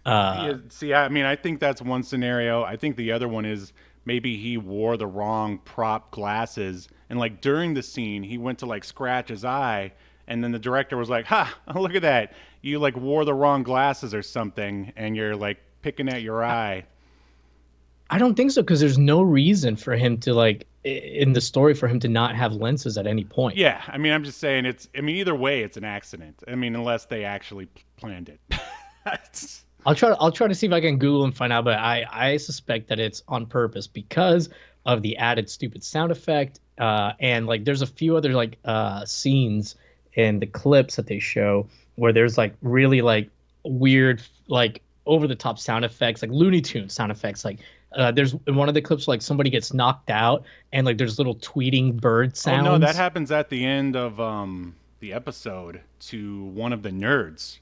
Yeah, see, I mean, I think that's one scenario. I think the other one is maybe he wore the wrong prop glasses, and like during the scene, he went to like scratch his eye, and then the director was like, "Ha, look at that! You like wore the wrong glasses or something, and you're like picking at your eye." I don't think so because there's no reason for him to like in the story for him to not have lenses at any point. Yeah, I mean, I'm just saying either way, it's an accident. I mean, unless they actually planned it. It's- I'll try to see if I can Google and find out, but I suspect that it's on purpose because of the added stupid sound effect. And like there's a few other like scenes in the clips that they show where there's like really like weird like over the top sound effects, like Looney Tunes sound effects. Like there's in one of the clips like somebody gets knocked out and like there's little tweeting bird oh no, that sounds. happens at the end of the episode to one of the nerds.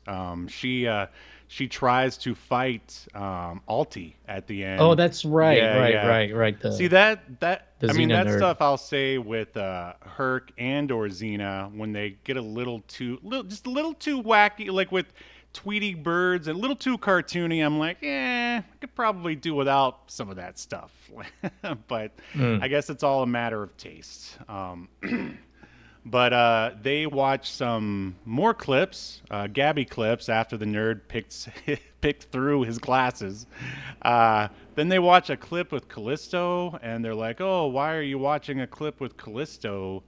She tries to fight Alti at the end. Oh, that's right, Yeah, yeah. right. See The that the I mean Xena that nerd. stuff I'll say with Herc and or Xena when they get just a little too wacky, like with Tweety birds and a little too cartoony. I'm like, I could probably do without some of that stuff. But I guess it's all a matter of taste. But they watch some more clips, Gabby clips, after the nerd picked through his glasses. Then they watch a clip with Callisto, and they're like, "Oh, why are you watching a clip with Callisto?"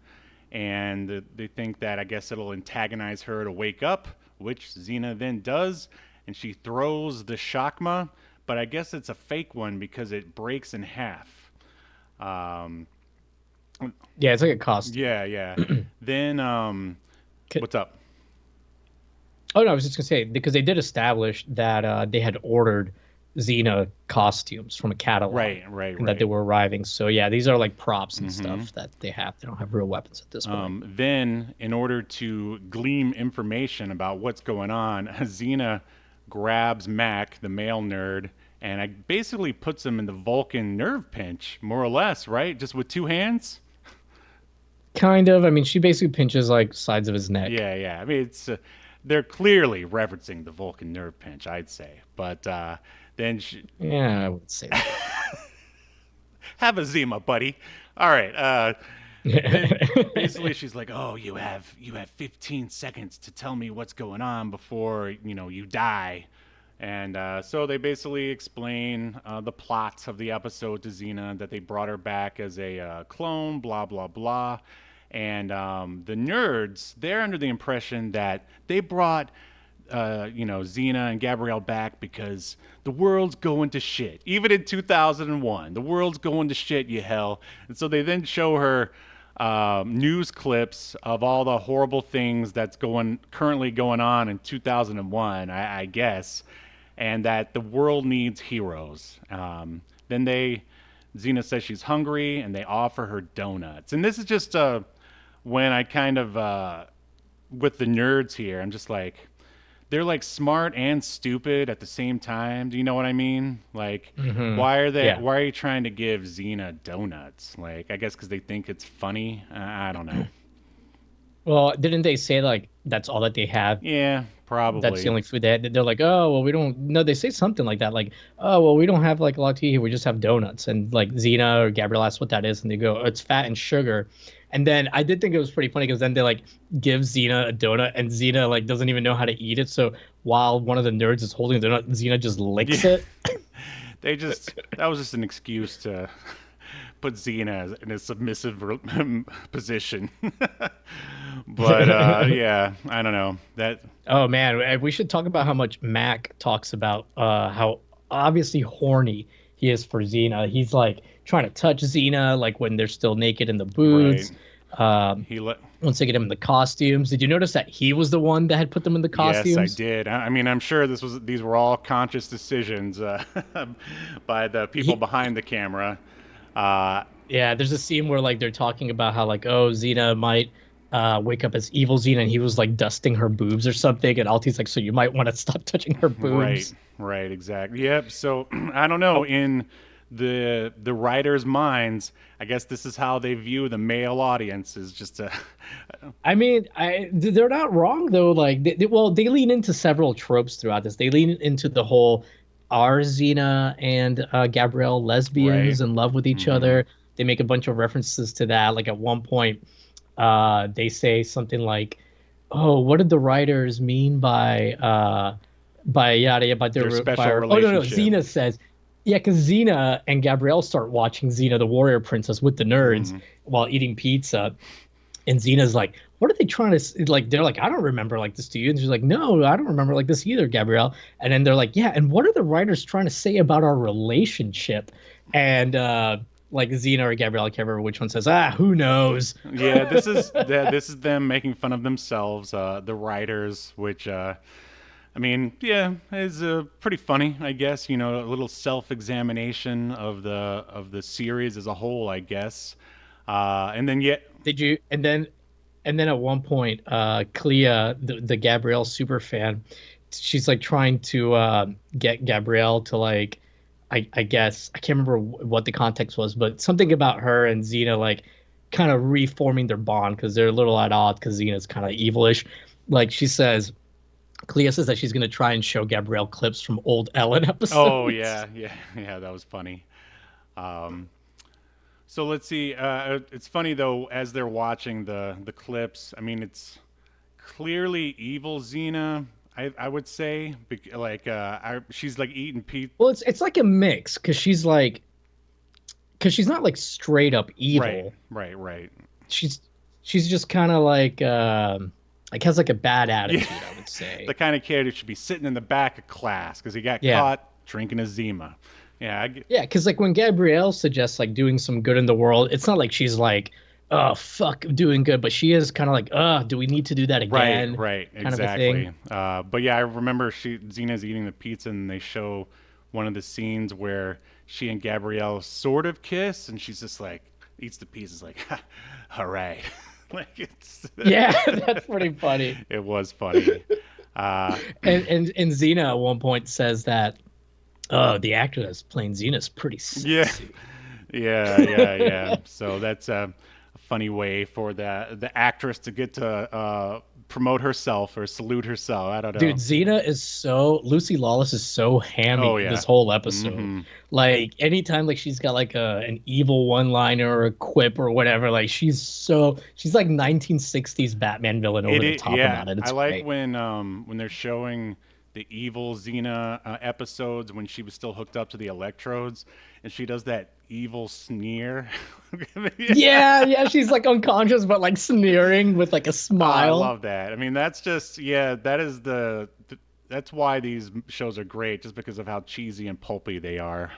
And they think that I guess it'll antagonize her to wake up, which Xena then does, and she throws the Shakma, but I guess it's a fake one because it breaks in half. Um, Yeah, it's like a costume. yeah, yeah. Then, what's up? Oh no, I was just gonna say because they did establish that they had ordered Xena costumes from a catalog, Right, and that they right. were arriving. So yeah, these are like props and stuff that they have. They don't have real weapons at this point. Then, in order to glean information about what's going on, Xena grabs Mac, the male nerd, and I basically puts him in the Vulcan nerve pinch, more or less, right? Just with two hands. Kind of. I mean, she basically pinches like sides of his neck. Yeah, yeah. I mean, it's they're clearly referencing the Vulcan nerve pinch, I'd say. But then she, Yeah, I would say have a Zima, buddy. All right. Then that. basically she's like, "Oh, you have 15 seconds to tell me what's going on before you die." And so they basically explain the plot of the episode to Xena, that they brought her back as a clone, blah blah blah. And the nerds, they're under the impression that they brought Xena and Gabrielle back because the world's going to shit. Even in 2001, the world's going to shit, you hell. And so they then show her news clips of all the horrible things that's currently going on in 2001, I guess, and that the world needs heroes. Then Xena says she's hungry, and they offer her donuts. And this is just when I kind of with the nerds here, I'm just like, they're like smart and stupid at the same time. Do you know what I mean? Like, Yeah. why are you trying to give Xena donuts? Like, I guess because they think it's funny. I don't know. Well, didn't they say like that's all that they have? Yeah, That's the probably. only food they had. They're like, oh well, we don't. No, they say something like that, like, oh well, we don't have like a lot to eat here. We just have donuts. And like Xena or Gabrielle asks what that is, and they go, oh, it's fat and sugar. And then I did think it was pretty funny because then they like give Xena a donut, and Xena like doesn't even know how to eat it. So while one of the nerds is holding the donut, Xena just licks Yeah. it. That was just an excuse to put Xena in a submissive position. But yeah, I don't know that. Oh man, we should talk about how much Mac talks about how obviously horny he is for Xena. He's like trying to touch Xena, like when they're still naked in the booths. Right. Um, He let. once they get him in the costumes, did you notice that he was the one that had put them in the Yes, I costumes? did. I mean, I'm sure these were all conscious decisions by the people He, behind the camera. Uh, yeah, there's a scene where like they're talking about how like oh Xena might wake up as evil Xena, and he was like dusting her boobs or something, and Alti's like, so you might want to stop touching her right, boobs. right, exactly. Yep. So I don't know. In the writers' minds, I guess this is how they view the male audience, is just a I mean, they're not wrong though. Like, well, they lean into several tropes throughout this. They lean into the whole are Xena and Gabrielle right. lesbians in love with each Hmm. other. They make a bunch of references to that. Like at one point, they say something like, "Oh, what did the writers mean by yada yada by Their their by special our, oh no no relationship. Xena says." Yeah, because Xena and Gabrielle start watching Xena, the warrior princess, with the nerds Mhm. while eating pizza. And Xena's like, what are they trying to like? They're like, I don't remember like this to you. And she's like, no, I don't remember like this either, Gabrielle. And then they're like, yeah, and what are the writers trying to say about our relationship? And like Xena or Gabrielle, I can't remember which one says, who knows? Yeah, this is them making fun of themselves, the writers, which I mean, yeah, is pretty funny, I guess. You know, a little self-examination of the series as a whole, I guess. And then yeah, Did you? And then at one point, Clea, the Gabrielle super fan, she's like trying to get Gabrielle to like, I guess I can't remember what the context was, but something about her and Xena like kind of reforming their bond because they're a little at odds because Xena's kind of evilish. Like she says, Clea says that she's gonna try and show Gabrielle clips from old Ellen oh episodes. yeah, yeah, yeah, that was funny. Um, so let's see. It's funny though, as they're watching the clips. I mean, it's clearly evil Xena. I would say, like she's like eating pizza. Well, it's like a mix because she's not like straight up Right, evil. right, right. she's she's just kind of like has like a bad Yeah, attitude, I would say. the kind of kid who should be sitting in the back of class because he got Yeah. caught drinking a Zima. Yeah, Yeah, because like when Gabrielle suggests like doing some good in the world, it's not like she's like, oh fuck doing good, but she is kind of like, do we need to do that right, again? right, Kind of a thing. exactly. But yeah, I remember Xena's eating the pizza, and they show one of the scenes where she and Gabrielle sort of kiss, and she's just like eats the pieces, like, all right, like it's Yeah, that's pretty funny. it was funny. Uh, And Xena at one point says that, oh, the actor that's playing Xena is pretty yeah, sexy. yeah, yeah, yeah. So that's a funny way for the actress to get to promote herself or salute herself. I don't Dude, know. Xena is so Lucy Lawless is so Oh hammy yeah. this whole episode. Hmm. Like anytime like she's got like an evil one liner or a quip or whatever, like she's like 1960s Batman villain over the top Yeah. about it. I It's like great. when they're showing the evil Xena episodes when she was still hooked up to the electrodes, and she does that evil sneer. Yeah, yeah, she's like unconscious but like sneering with like a I smile. love that. I mean, that's just yeah. That is that's why these shows are great, just because of how cheesy and pulpy they are.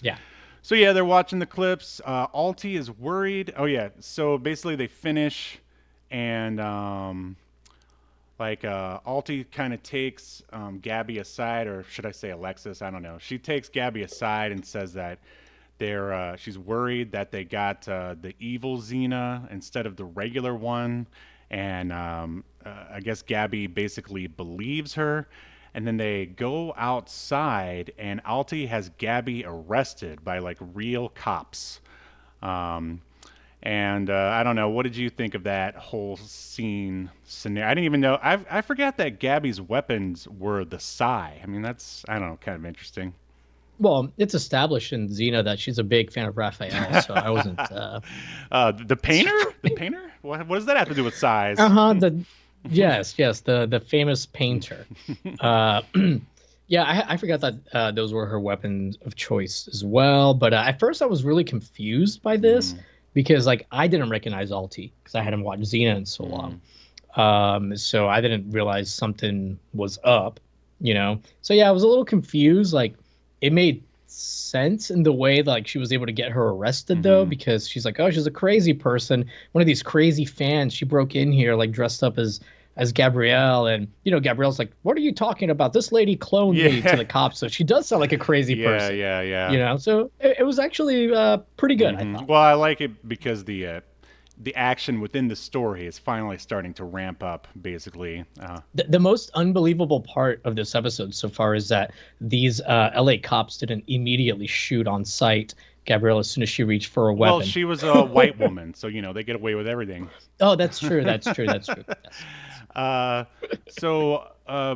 Yeah. So yeah, they're watching the clips. Alti is worried. Oh yeah. So basically, they finish, and like Alti kind of takes Gabby aside, or should I say Alexis? I don't know. She takes Gabby aside and says that she's worried that they got the evil Xena instead of the regular one, and I guess Gabby basically believes her. And then they go outside, and Alti has Gabby arrested by like real cops. Um, and I don't know. What did you think of that whole scene scenario? I didn't even know. I forgot that Gabby's weapons were the Psy. I mean, that's I don't know, kind of interesting. Well, it's established in Xena that she's a big fan of Raphael, so I wasn't The painter? The painter? What does that have to do with size? uh-huh, the yes, the famous painter. Uh yeah, I forgot that those were her weapons of choice as well. But at first, I was really confused by this Mm, because, like, I didn't recognize Alti because I hadn't watched Xena in so long. mm, So I didn't realize something was up, you know. So yeah, I was a little confused. Like, it made sense in the way like she was able to get her arrested though, mm-hmm. because she's like, oh, she's a crazy person, one of these crazy fans. She broke in here like dressed up as Gabrielle, and Gabrielle's like, what are you talking about? This lady cloned me to Yeah, the cops, so she does sound like a crazy yeah, person. yeah, yeah. So it was actually pretty good, I thought. Well, I like it because the action within the story is finally starting to ramp up. Basically, The most unbelievable part of this episode so far is that these LA cops didn't immediately shoot on sight Gabrielle as soon as she reached for a well, weapon. she was a white woman, so they get away with everything. Oh, that's true. That's true. That's true. Yes. Uh, so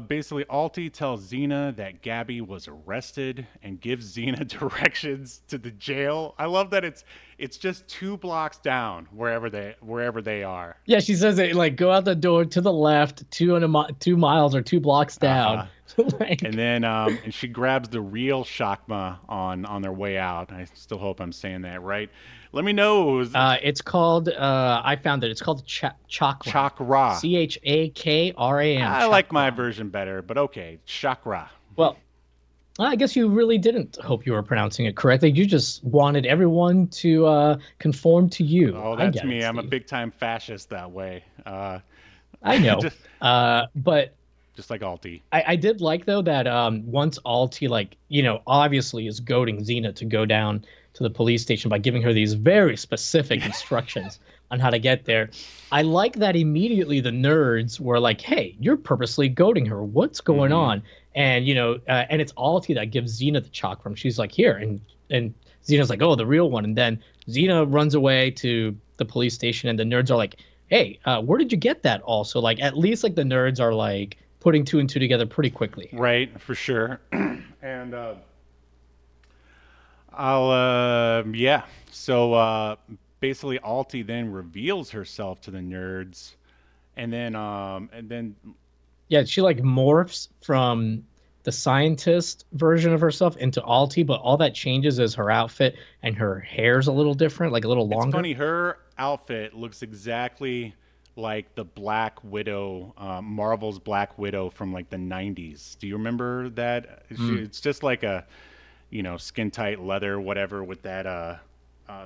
basically, Alti tells Xena that Gabby was arrested and gives Xena directions to the jail. I love that it's just 2 blocks down wherever they are. Yeah, she says it like go out the door to the left, 2 miles or 2 blocks Uh down. huh. Like, And then and she grabs the real Shakma on their way out. I still hope I'm saying that right. Let me know. it's called. I found it. It's called Chakram. Chakra. Chakram. I like my Chakram. version better, but okay. Chakra. Well, I guess you really didn't hope you were pronouncing it correctly. You just wanted everyone to conform to you. Oh, I that's get it, me. I'm a Steve. big time fascist that way. I know. just But just like Alti. I did like though that once Alti like obviously is goading Xena to go down to the police station by giving her these very specific instructions on how to get there. I like that immediately the nerds were like, "Hey, you're purposely goading her. What's going Mm-hmm. on?" And and it's Alti that gives Xena the chakram. She's like, "Here," and Xena's like, "Oh, the real one." And then Xena runs away to the police station, and the nerds are like, "Hey, where did you get that?" Also, like at least like the nerds are like putting two and two together pretty quickly here. Right, for sure. And I'll yeah. So basically Alti then reveals herself to the nerds and then Yeah, she like morphs from the scientist version of herself into Alti, but all that changes is her outfit and her hair's a little different, like a little it's longer. funny, her outfit looks exactly like the Black Widow, Marvel's Black Widow from like the 90s. Do you remember that? Mm. It's just like a, skin tight leather, whatever, with that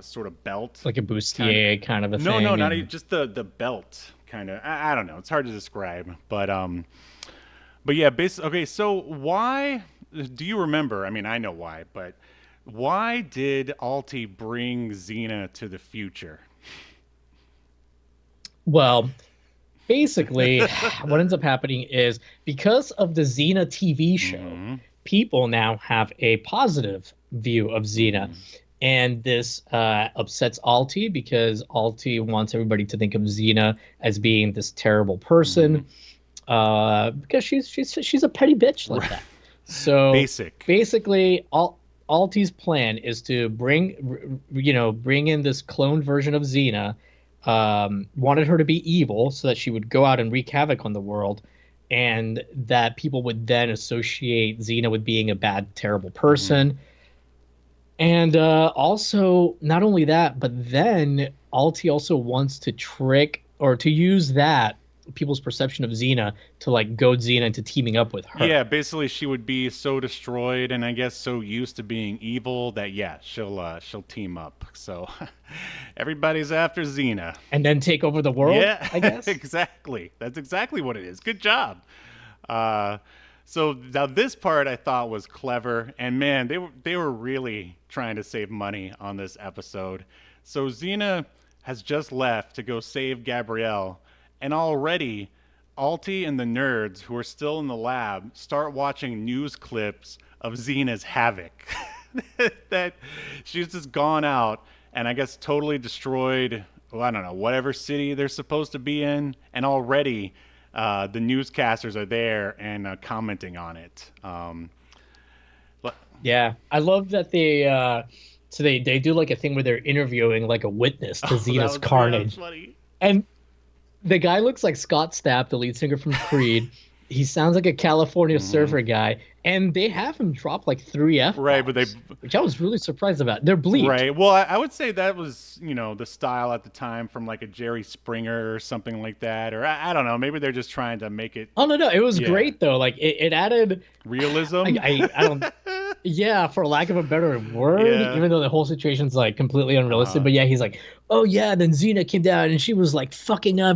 sort of belt. Like a Kind of, bustier kind of a no, no, thing. not And just the belt kind of. I don't know. It's hard to describe, but yeah, okay. So why do you remember? I mean, I know why, but why did Alti bring Xena to the future? well, basically, what ends up happening is because of the Xena TV show, Mm-hmm. people now have a positive view of Xena. And this upsets Alti because Alti wants everybody to think of Xena as being this terrible Mm-hmm. person because she's a petty bitch like that. So Basic. basically, Alti's plan is to bring in this cloned version of Xena. Wanted her to be evil so that she would go out and wreak havoc on the world, and that people would then associate Xena with being a bad, terrible Mm-hmm. person. And also, not only that, but then Alti also wants to trick or to use that people's perception of Xena to like goad Xena into teaming up with Yeah, her. basically she would be so destroyed and I guess so used to being evil that yeah, she'll team up. So everybody's after Xena. And then take over the world, Yeah, I guess. exactly. That's exactly what it is. Good job. Uh, so now this part I thought was clever, and man, they were really trying to save money on this episode. So Xena has just left to go save Gabrielle, and already Alti and the nerds who are still in the lab start watching news clips of Xena's havoc. That she's just gone out and I guess totally destroyed, well, I don't know, whatever city they're supposed to be in, and already the newscasters are there and commenting on it. Yeah, I love that they do like a thing where they're interviewing like a witness to Oh, Xena's that was carnage, funny. and the guy looks like Scott Stapp, the lead singer from Creed. He sounds like a California Hmm. surfer guy, and they have him drop like three F Right, but they bombs, which I was really surprised about. They're bleeped. right. Well, I would say that was the style at the time from like a Jerry Springer or something like that, or I don't know. Maybe they're just trying to make it Oh no, it was yeah great though. Like it added, realism. I don't, yeah, for lack of a better word, Yeah. even though the whole situation's like completely unrealistic. Uh-huh. But yeah, he's like, oh yeah, then Xena came down and she was like fucking Yeah.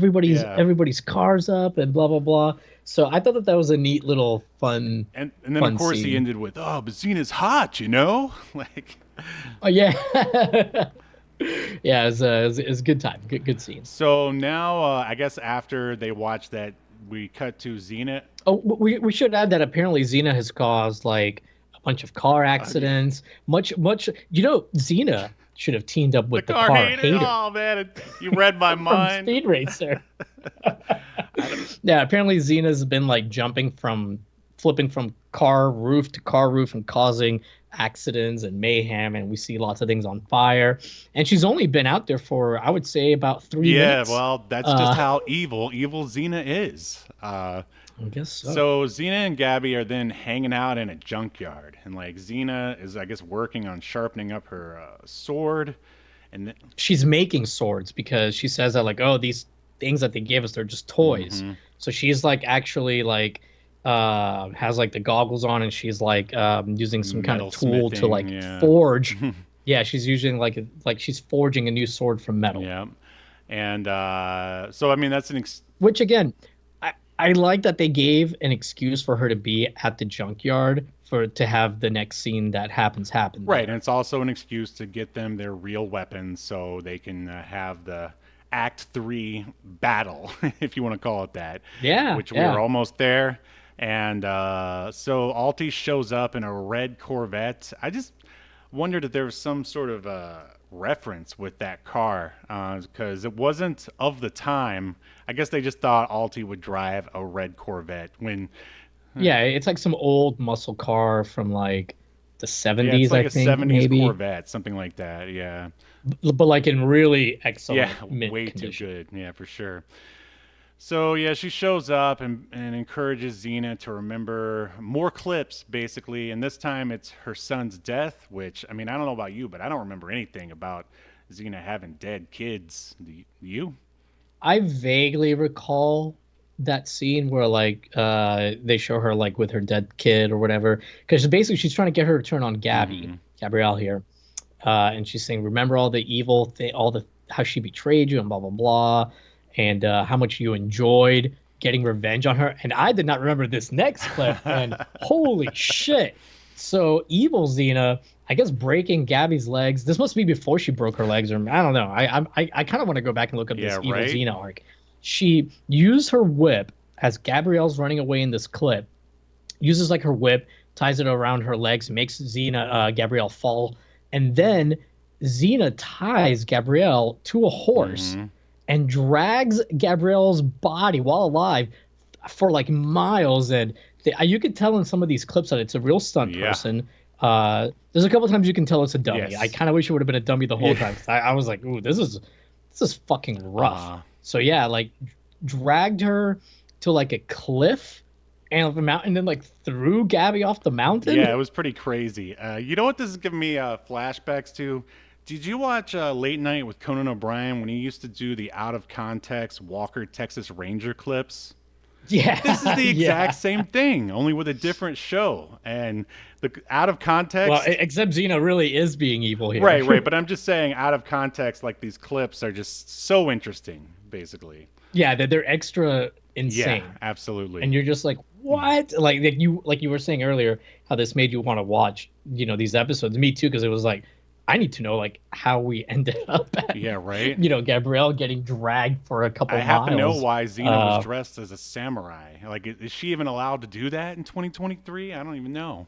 everybody's cars up and blah blah blah. So I thought that that was a neat little And then of fun course he scene. ended with, "Oh, but Xena's hot." Like Oh yeah, yeah, it was a good time, good scene. so now I guess after they watch that, we cut to Xena. Oh, we should add that apparently Xena has caused like a bunch of car Yeah. accidents. Much. Xena should have teamed up The with the car car hater. hater Oh man, you read my from mind. Speed Racer. I don't, Yeah, apparently Xena's been like flipping from car roof to car roof and causing accidents and mayhem, and we see lots of things on fire. And she's only been out there for, I would say, about three yeah, minutes. well, that's just Uh, how evil Xena is. I guess so. So Xena and Gabby are then hanging out in a junkyard, and like Xena is, I guess, working on sharpening up her sword, and She's making swords because she says that like, oh, these things that they gave us, they're just toys. mhm, So she's like actually like has like the goggles on and she's like using some kind of metal tool to smithing, like yeah, forge. Yeah, she's using like she's forging a new sword from metal. yeah, and so I mean that's Which again, I like that they gave an excuse for her to be at the junkyard for to have the next scene that happen right, and there. it's also an excuse to get them their real weapons so they can have the Act 3 battle, if you want to call it that, Yeah, which we are yeah. almost there. And so Alti shows up in a red Corvette. I just wondered if there was some sort of reference with that car because it wasn't of the time. I guess they just thought Alti would drive a red Corvette when, Yeah, it's like some old muscle car from like the yeah, it's 70s, like I a think, 70s maybe. Corvette, something like that. Yeah. But like in really Yeah, excellent mint way too condition. good. Yeah, for sure. So yeah, she shows up and encourages Xena to remember more clips, basically. And this time it's her son's death, which I mean I don't know about you, but I don't remember anything about Xena having dead kids. Do you? I vaguely recall that scene where like they show her like with her dead kid or whatever, because basically she's trying to get her to turn on Mm-hmm. Gabrielle here, and she's saying, "Remember all the evil thing, all the how she betrayed you and blah blah blah, and how much you enjoyed getting revenge on her." And I did not remember this next clip, and holy shit! So evil Xena, I guess breaking Gabby's legs. This must be before she broke her legs, or I don't know. I kind of want to go back and look up this Yeah, evil right. Xena arc. She used her whip as Gabrielle's running away in this clip. Uses like her whip, ties it around her legs, makes Gabrielle fall, and then Xena ties Gabrielle to a horse Mm-hmm. and drags Gabrielle's body while alive for like miles. And you could tell in some of these clips that it's a real stunt Yeah. person. There's a couple times you can tell it's a dummy. I Yes. kind of wish it would have been a dummy the whole Yeah. time. 'Cause I was like, ooh, this is fucking rough. Uh, So yeah, like dragged her to like a cliff and up the mountain, then like threw Gabby off the yeah, mountain. it was pretty crazy. You know what this is giving me flashbacks to? Did you watch Late Night with Conan O'Brien when he used to do the out of context Walker Texas Ranger clips? This is Yeah, the exact yeah. same thing, only with a different show. And the out of Well, context, except Xena really is being evil here. right, right. But I'm just saying, out of context, like these clips are just so interesting, basically. Yeah, they're extra Yeah, insane, absolutely. and you're just like, what? Like you were saying earlier, how this made you want to watch, these episodes. Me too, because it was like, I need to know like how we ended up at, Yeah, right. Gabrielle getting dragged for a I couple have to know miles. why Xena was Uh, dressed as a samurai. Like, is she even allowed to do that in 2023? I don't even know.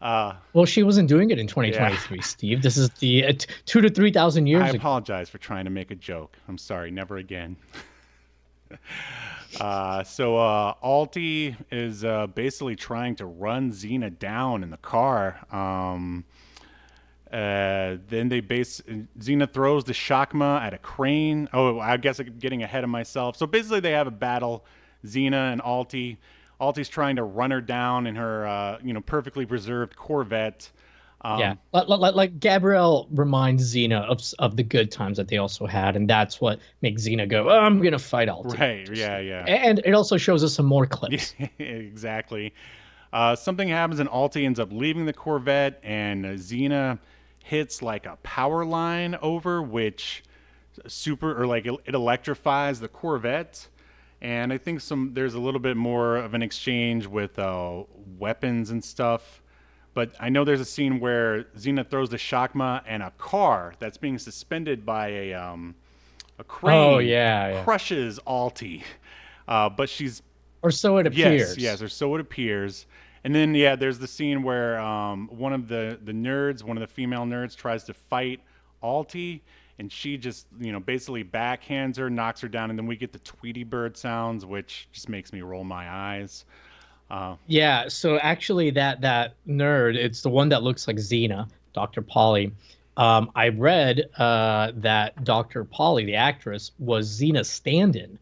Uh, well, she wasn't doing it in yeah. 2023, Steve. This is the 2 to 3 thousand I years ago. apologize for trying to make a joke. I'm sorry. Never again. So Alti is basically trying to run Xena down in the car. Then Xena throws the Shakma at a crane. Oh, I guess I'm getting ahead of myself. So basically, they have a battle, Xena and Alti. Alti's trying to run her down in her, perfectly preserved Corvette. Yeah, Um, like Gabrielle reminds Xena of the good times that they also had, and that's what makes Xena go, oh, I'm gonna fight Alti. right? Yeah, yeah. And it also shows us some more Yeah, clips. exactly. Something happens and Alti ends up leaving the Corvette, and Xena hits like a power line over, which super or like it electrifies the Corvette. And I think there's a little bit more of an exchange with weapons and stuff. But I know there's a scene where Xena throws the Shakma and a car that's being suspended by a Oh crane yeah, yeah. crushes Alti. But she's Or so it yes, appears. yes, or so it appears. And then yeah, there's the scene where one of the nerds, one of the female nerds, tries to fight Alti, and she just basically backhands her, knocks her down, and then we get the Tweety Bird sounds, which just makes me roll my eyes. Yeah, so actually that nerd, it's the one that looks like Xena, Dr. Polly. I read that Dr. Polly, the actress, was Xena's stand-in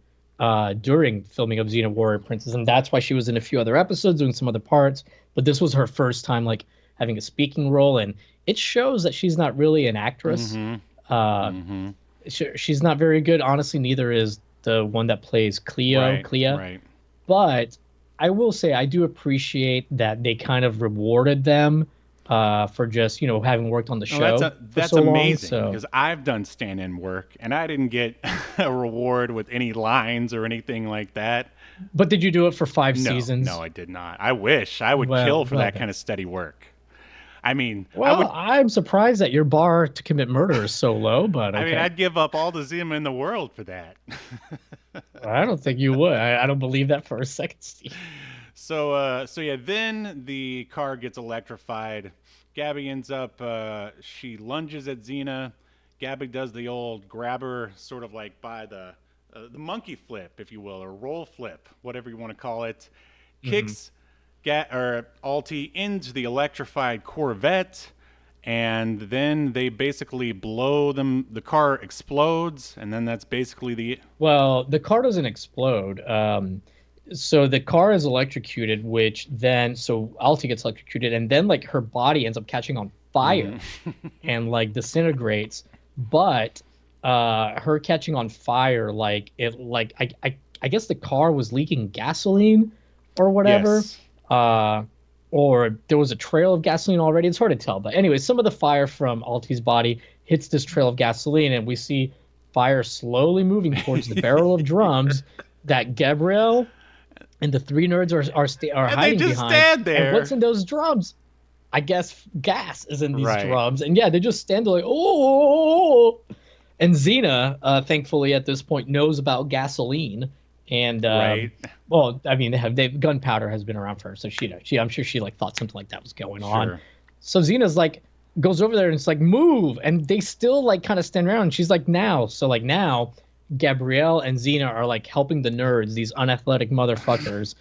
during filming of Xena Warrior Princess, and that's why she was in a few other episodes doing some other parts. But this was her first time like having a speaking role, and it shows that she's not really an actress. Mm-hmm. Uh, Mm-hmm. she's not very good. Honestly, neither is the one that plays Right. Clea. Right. But I will say I do appreciate that they kind of rewarded them for just having worked on the No, show for that's so long. amazing So, because I've done stand-in work and I didn't get a reward with any lines or anything like that. but did you do it for five No, no, seasons? I did not. I wish I would Well, kill for well that then. kind of steady work. I mean, I would. Well, I'm surprised that your bar to commit murder is so low, but I mean, okay. I'd give up all the Zima in the world for that. I don't think you would. I don't believe that for a second, Steve. So yeah, then the car gets electrified. Gabby ends up, she lunges at Xena. Gabby does the old grab her, sort of like by the monkey flip, if you will, or roll flip, whatever you want to call it. Hmm. Kicks Alti into the electrified Corvette, and then they basically blow them. The car explodes, and then that's basically the. Well, the car doesn't explode. So the car is electrocuted, which then so Alti gets electrocuted, and then like her body ends up catching on fire Mhm. and like disintegrates. But her catching on fire, like it, like I guess the car was leaking gasoline or whatever. Yes. Uh, or there was a trail of gasoline already. It's hard to tell, but anyway, some of the fire from Alti's body hits this trail of gasoline, and we see fire slowly moving towards the barrel of drums that Gabrielle and the three nerds are And they hiding just behind. stand And there. what's in those drums? I guess gas is in these Right. drums, and yeah, they just stand there like oh. And Xena, thankfully at this point, knows about gasoline, and Right. well, I mean, gunpowder has been around for her, so I'm sure she like thought something like that was going on. Sure. So Xena's like goes over there and it's like move, and they still like kind of stand around. And she's like now, so like now, Gabrielle and Xena are like helping the nerds, these unathletic motherfuckers,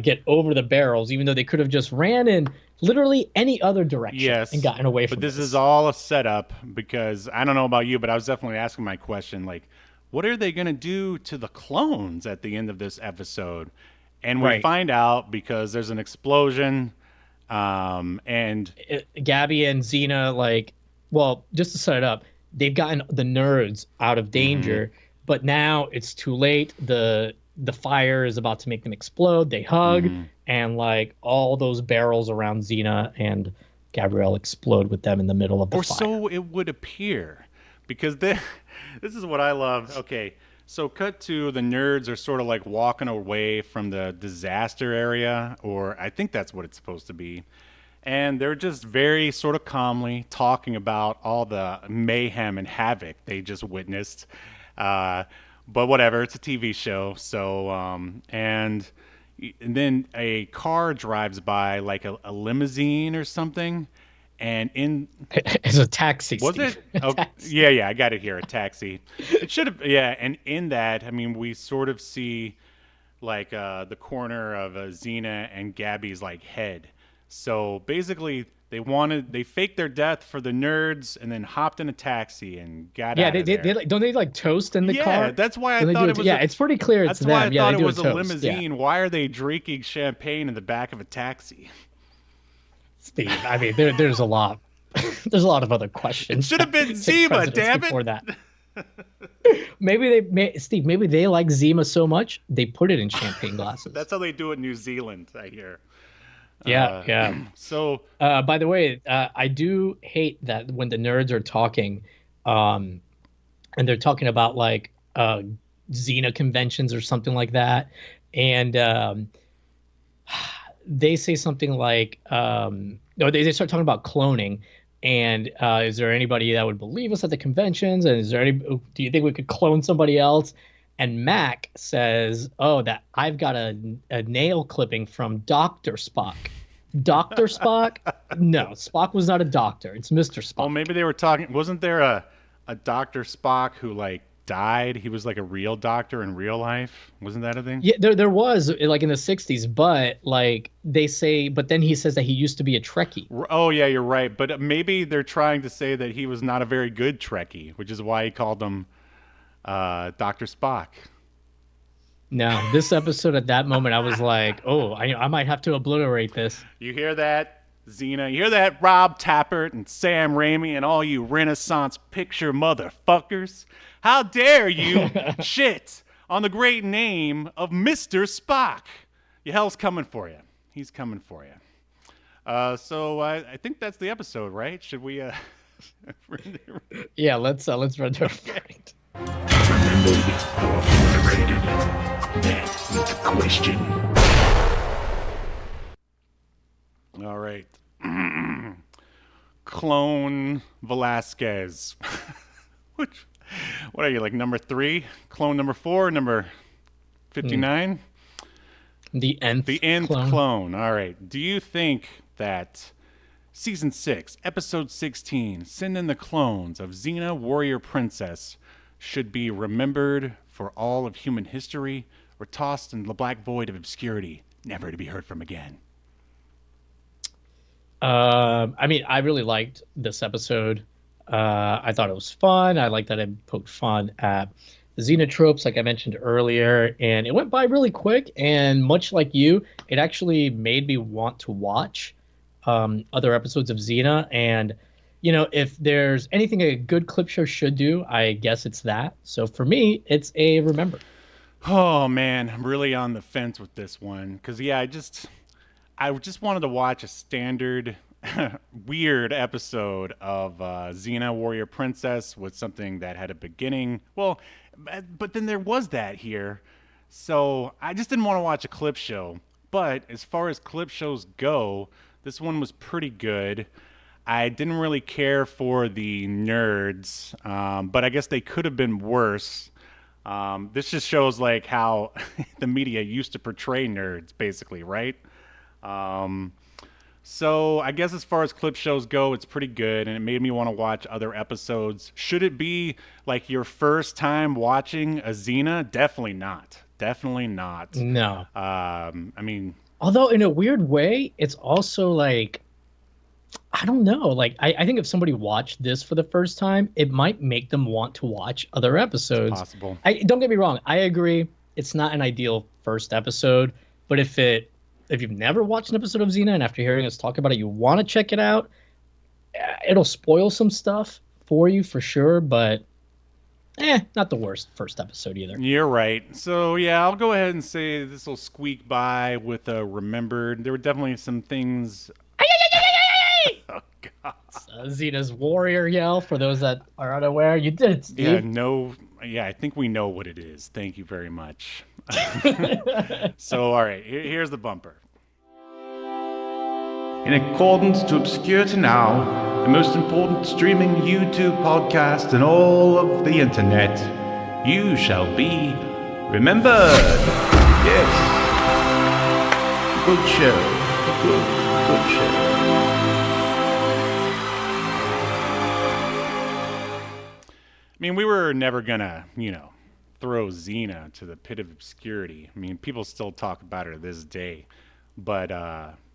get over the barrels, even though they could have just ran in literally any other direction and Yes. gotten away But from this is this. all a setup because I don't know about you, but I was definitely asking my question like, what are they going to do to the clones at the end of this episode? And we Right. find out because there's an explosion. And Gabby and Xena, like, well, just to set it up, they've gotten the nerds out of mhm, danger, but now it's too late. The fire is about to make them explode. They hug, mhm. and like all those barrels around Xena and Gabrielle explode with them in the middle of the Or fire. so it would appear. Because this is what I love. Okay, so cut to the nerds are sort of like walking away from the disaster area, or I think that's what it's supposed to be. And they're just very sort of calmly talking about all the mayhem and havoc they just witnessed. Uh, but whatever, it's a TV show. So, and then a car drives by, like a limousine or something. And in It's a taxi, was Steve. it? A Oh, taxi. yeah, yeah, I got it here. A taxi. It should have, yeah. And in that, I mean, we sort of see like the corner of Xena and Gabby's like head. So basically, they faked their death for the nerds and then hopped in a taxi and got Yeah, out they, of they, they there. like don't they like toast in the Yeah, car? that's why I Don't they thought do it it? was Yeah, a. it's pretty clear it's That's why I them. Yeah, thought they it do a was a toast. Yeah. limousine. Why are they drinking champagne in the back of a taxi? Steve. I mean, there's a lot. There's a lot of other It questions should have that been take Zima, precedence damn it! before that. Steve. Maybe they like Zima so much they put it in champagne glasses. That's how they do it in New Zealand, I hear. Yeah, Uh, yeah. so By the way, I do hate that when the nerds are talking, um, and they're talking about like Xena conventions or something like that, and they say something like no they start talking about cloning and is there anybody that would believe us at the conventions and is there any do you think we could clone somebody else and Mac says oh that I've got a nail clipping from Dr. Spock. Dr. Spock? No, Spock was not a doctor. It's Mr. oh, Spock. maybe they were talking. Wasn't there a Doctor Spock who like died? He was like a real doctor in real life. Wasn't that a thing? Yeah, there was like in the 60s, but like they say, but then he says that he used to be a Trekkie. Oh yeah, you're right. But maybe they're trying to say that he was not a very good Trekkie, which is why he called him Doctor Spock. No, this episode at that moment, I was like, oh, I might have to obliterate this. You hear that, Xena? You hear that, Rob Tappert and Sam Raimi and all you Renaissance picture motherfuckers? How dare you shit on the great name of Mr. Spock? Yahel's coming for you. He's coming for you. So I think that's the episode, right? Should we? Yeah, let's run through it. Remembered or obliterated? That is the question. All right. Clone Velasquez. What are you, like number 3? Clone number 4? Number 59? The nth. The nth clone. All right. Do you think that Season 6, Episode 16, Send in the Clones of Xena, Warrior Princess, should be remembered for all of human history or tossed in the black void of obscurity, never to be heard from again? I mean, I really liked this episode. I thought it was fun. I like that it poked fun at the Xena tropes, like I mentioned earlier, and it went by really quick. And much like you, it actually made me want to watch other episodes of Xena. And you know, if there's anything a good clip show should do, I guess it's that. So for me, it's a remember. Oh man, I'm really on the fence with this one because I just wanted to watch a standard weird episode of Xena Warrior Princess with something that had a beginning. Well, but then there was that here, so I just didn't want to watch a clip show. But as far as clip shows go, this one was pretty good. I didn't really care for the nerds, but I guess they could have been worse. This just shows like how the media used to portray nerds, basically, right? So I guess as far as clip shows go, it's pretty good, and it made me want to watch other episodes. Should it be like your first time watching a Xena? Definitely not. Definitely not. No. I mean, Although in a weird way, it's also like, I don't know. Like, I think if somebody watched this for the first time, it might make them want to watch other episodes. possible. Don't get me wrong. I agree. It's not an ideal first episode, but if you've never watched an episode of Xena and after hearing us talk about it, you want to check it out, it'll spoil some stuff for you for sure, but not the worst first episode either. You're right. So yeah, I'll go ahead and say this will squeak by with a remembered. There were definitely some things. Oh God. Xena's warrior yell, for those that are unaware. You did it, Steve. Yeah, I think we know what it is. Thank you very much. So, all right, here's the bumper. In accordance to Obscurity Now, the most important streaming YouTube podcast in all of the internet, you shall be remembered. Yes. Good show. Good show. I mean, we were never gonna, throw Xena to the pit of obscurity. I mean, people still talk about her to this day, but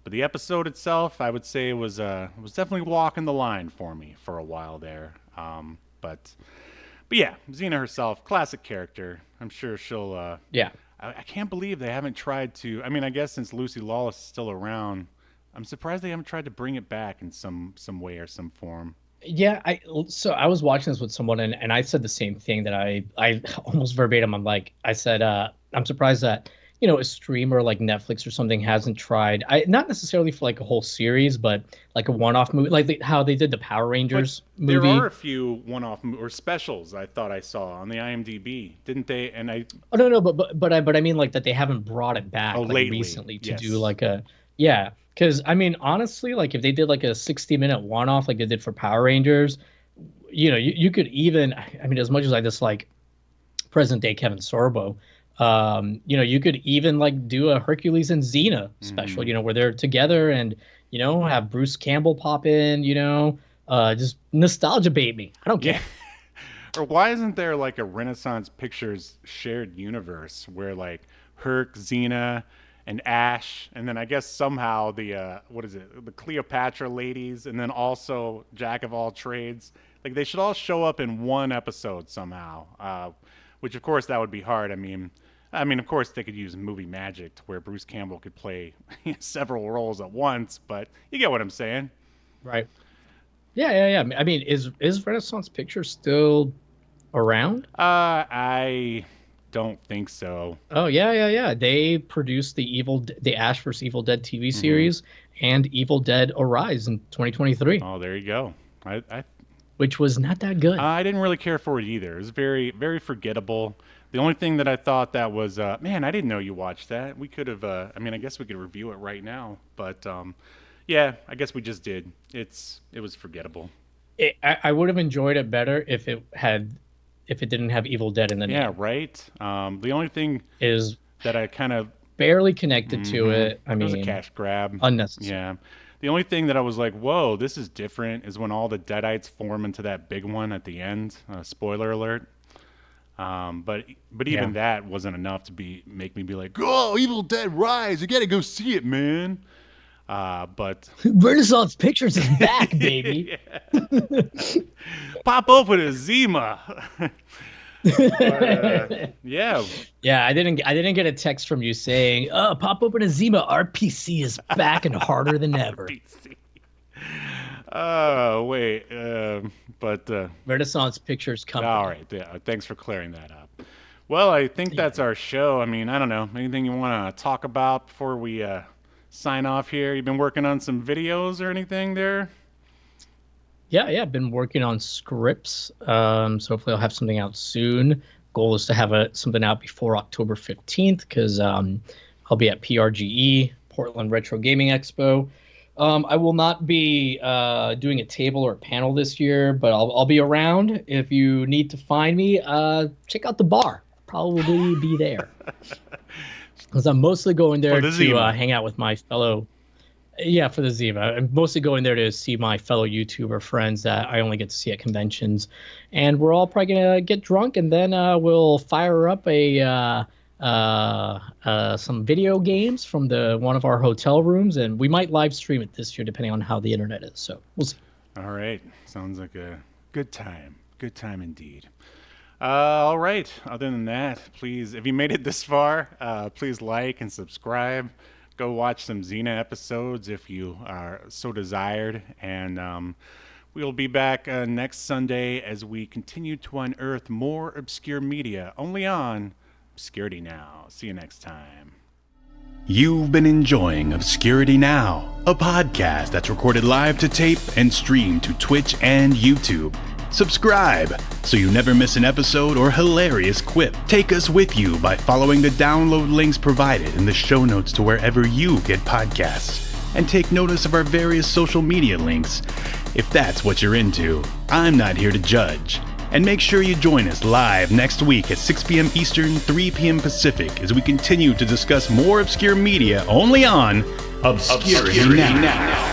the episode itself, I would say, was definitely walking the line for me for a while there. But yeah, Xena herself, classic character. I'm sure she'll. Yeah. I can't believe they haven't tried to. I mean, I guess since Lucy Lawless is still around, I'm surprised they haven't tried to bring it back in some way or some form. Yeah, I was watching this with someone and I said the same thing that I almost verbatim. I said, I'm surprised that, a streamer like Netflix or something hasn't tried, not necessarily for like a whole series, but like a one-off movie, like how they did the Power Rangers movie. There are a few one-off or specials I thought I saw on the IMDb, didn't they? And Oh no, but I mean like that they haven't brought it back lately. Recently to Yes. do like a because I mean honestly, like if they did like a 60-minute one-off like they did for Power Rangers, you could even, I mean, as much as I dislike present day Kevin Sorbo, you could even like do a Hercules and Xena special, where they're together and have Bruce Campbell pop in, just nostalgia bait me. I don't care. Or why isn't there like a Renaissance Pictures shared universe where like Herc, Xena, and Ash, and then I guess somehow the the Cleopatra ladies, and then also Jack of all trades, like they should all show up in one episode somehow. Which of course that would be hard. I mean, I mean, of course, they could use movie magic to where Bruce Campbell could play several roles at once, but you get what I'm saying. Right. Yeah. I mean, is Renaissance Pictures still around? I don't think so. Oh yeah. They produced the Ash vs. Evil Dead TV series and Evil Dead Arise in 2023. Oh, there you go. Which was not that good. I didn't really care for it either. It was very, very forgettable. The only thing that I thought that was, man, I didn't know you watched that. We could have, I mean, I guess we could review it right now, but yeah, I guess we just did. It was forgettable. I would have enjoyed it better if it didn't have Evil Dead in the name. Yeah, right. The only thing is that I kind of barely connected to it. I mean, it was a cash grab. Unnecessary. Yeah. The only thing that I was like, whoa, this is different, is when all the Deadites form into that big one at the end. Spoiler alert. But even that wasn't enough to make me be like, oh, Evil Dead Rise, you gotta go see it, man. But Renaissance Pictures is back, baby. Pop open a Zima. Yeah. I didn't get a text from you saying, "Oh, pop open a Zima. RPC is back and harder than ever." Oh wait, but Renaissance Pictures Company. All right, yeah. Thanks for clearing that up. Well, I think that's our show. I mean, I don't know. Anything you want to talk about before we sign off here? You've been working on some videos or anything there? Yeah. I've been working on scripts. So hopefully I'll have something out soon. Goal is to have something out before October 15th because I'll be at PRGE, Portland Retro Gaming Expo. I will not be doing a table or a panel this year, but I'll be around. If you need to find me, check out the bar. Probably be there. Because I'm mostly going there to hang out with my fellow... Yeah, for the Zima. I'm mostly going there to see my fellow YouTuber friends that I only get to see at conventions. And we're all probably going to get drunk, and then we'll fire up some video games from one of our hotel rooms, and we might live stream it this year depending on how the internet is. So we'll see. All right. Sounds like a good time. Good time indeed. All right. Other than that, please, if you made it this far, please like and subscribe. Go watch some Xena episodes if you are so desired. And we'll be back next Sunday as we continue to unearth more obscure media only on Obscurity Now. See you next time. You've been enjoying Obscurity Now, a podcast that's recorded live to tape and streamed to Twitch and YouTube. Subscribe so you never miss an episode or hilarious quip. Take us with you by following the download links provided in the show notes to wherever you get podcasts. And take notice of our various social media links. If that's what you're into, I'm not here to judge. And make sure you join us live next week at 6 p.m. Eastern, 3 p.m. Pacific as we continue to discuss more obscure media only on Obscurity Now.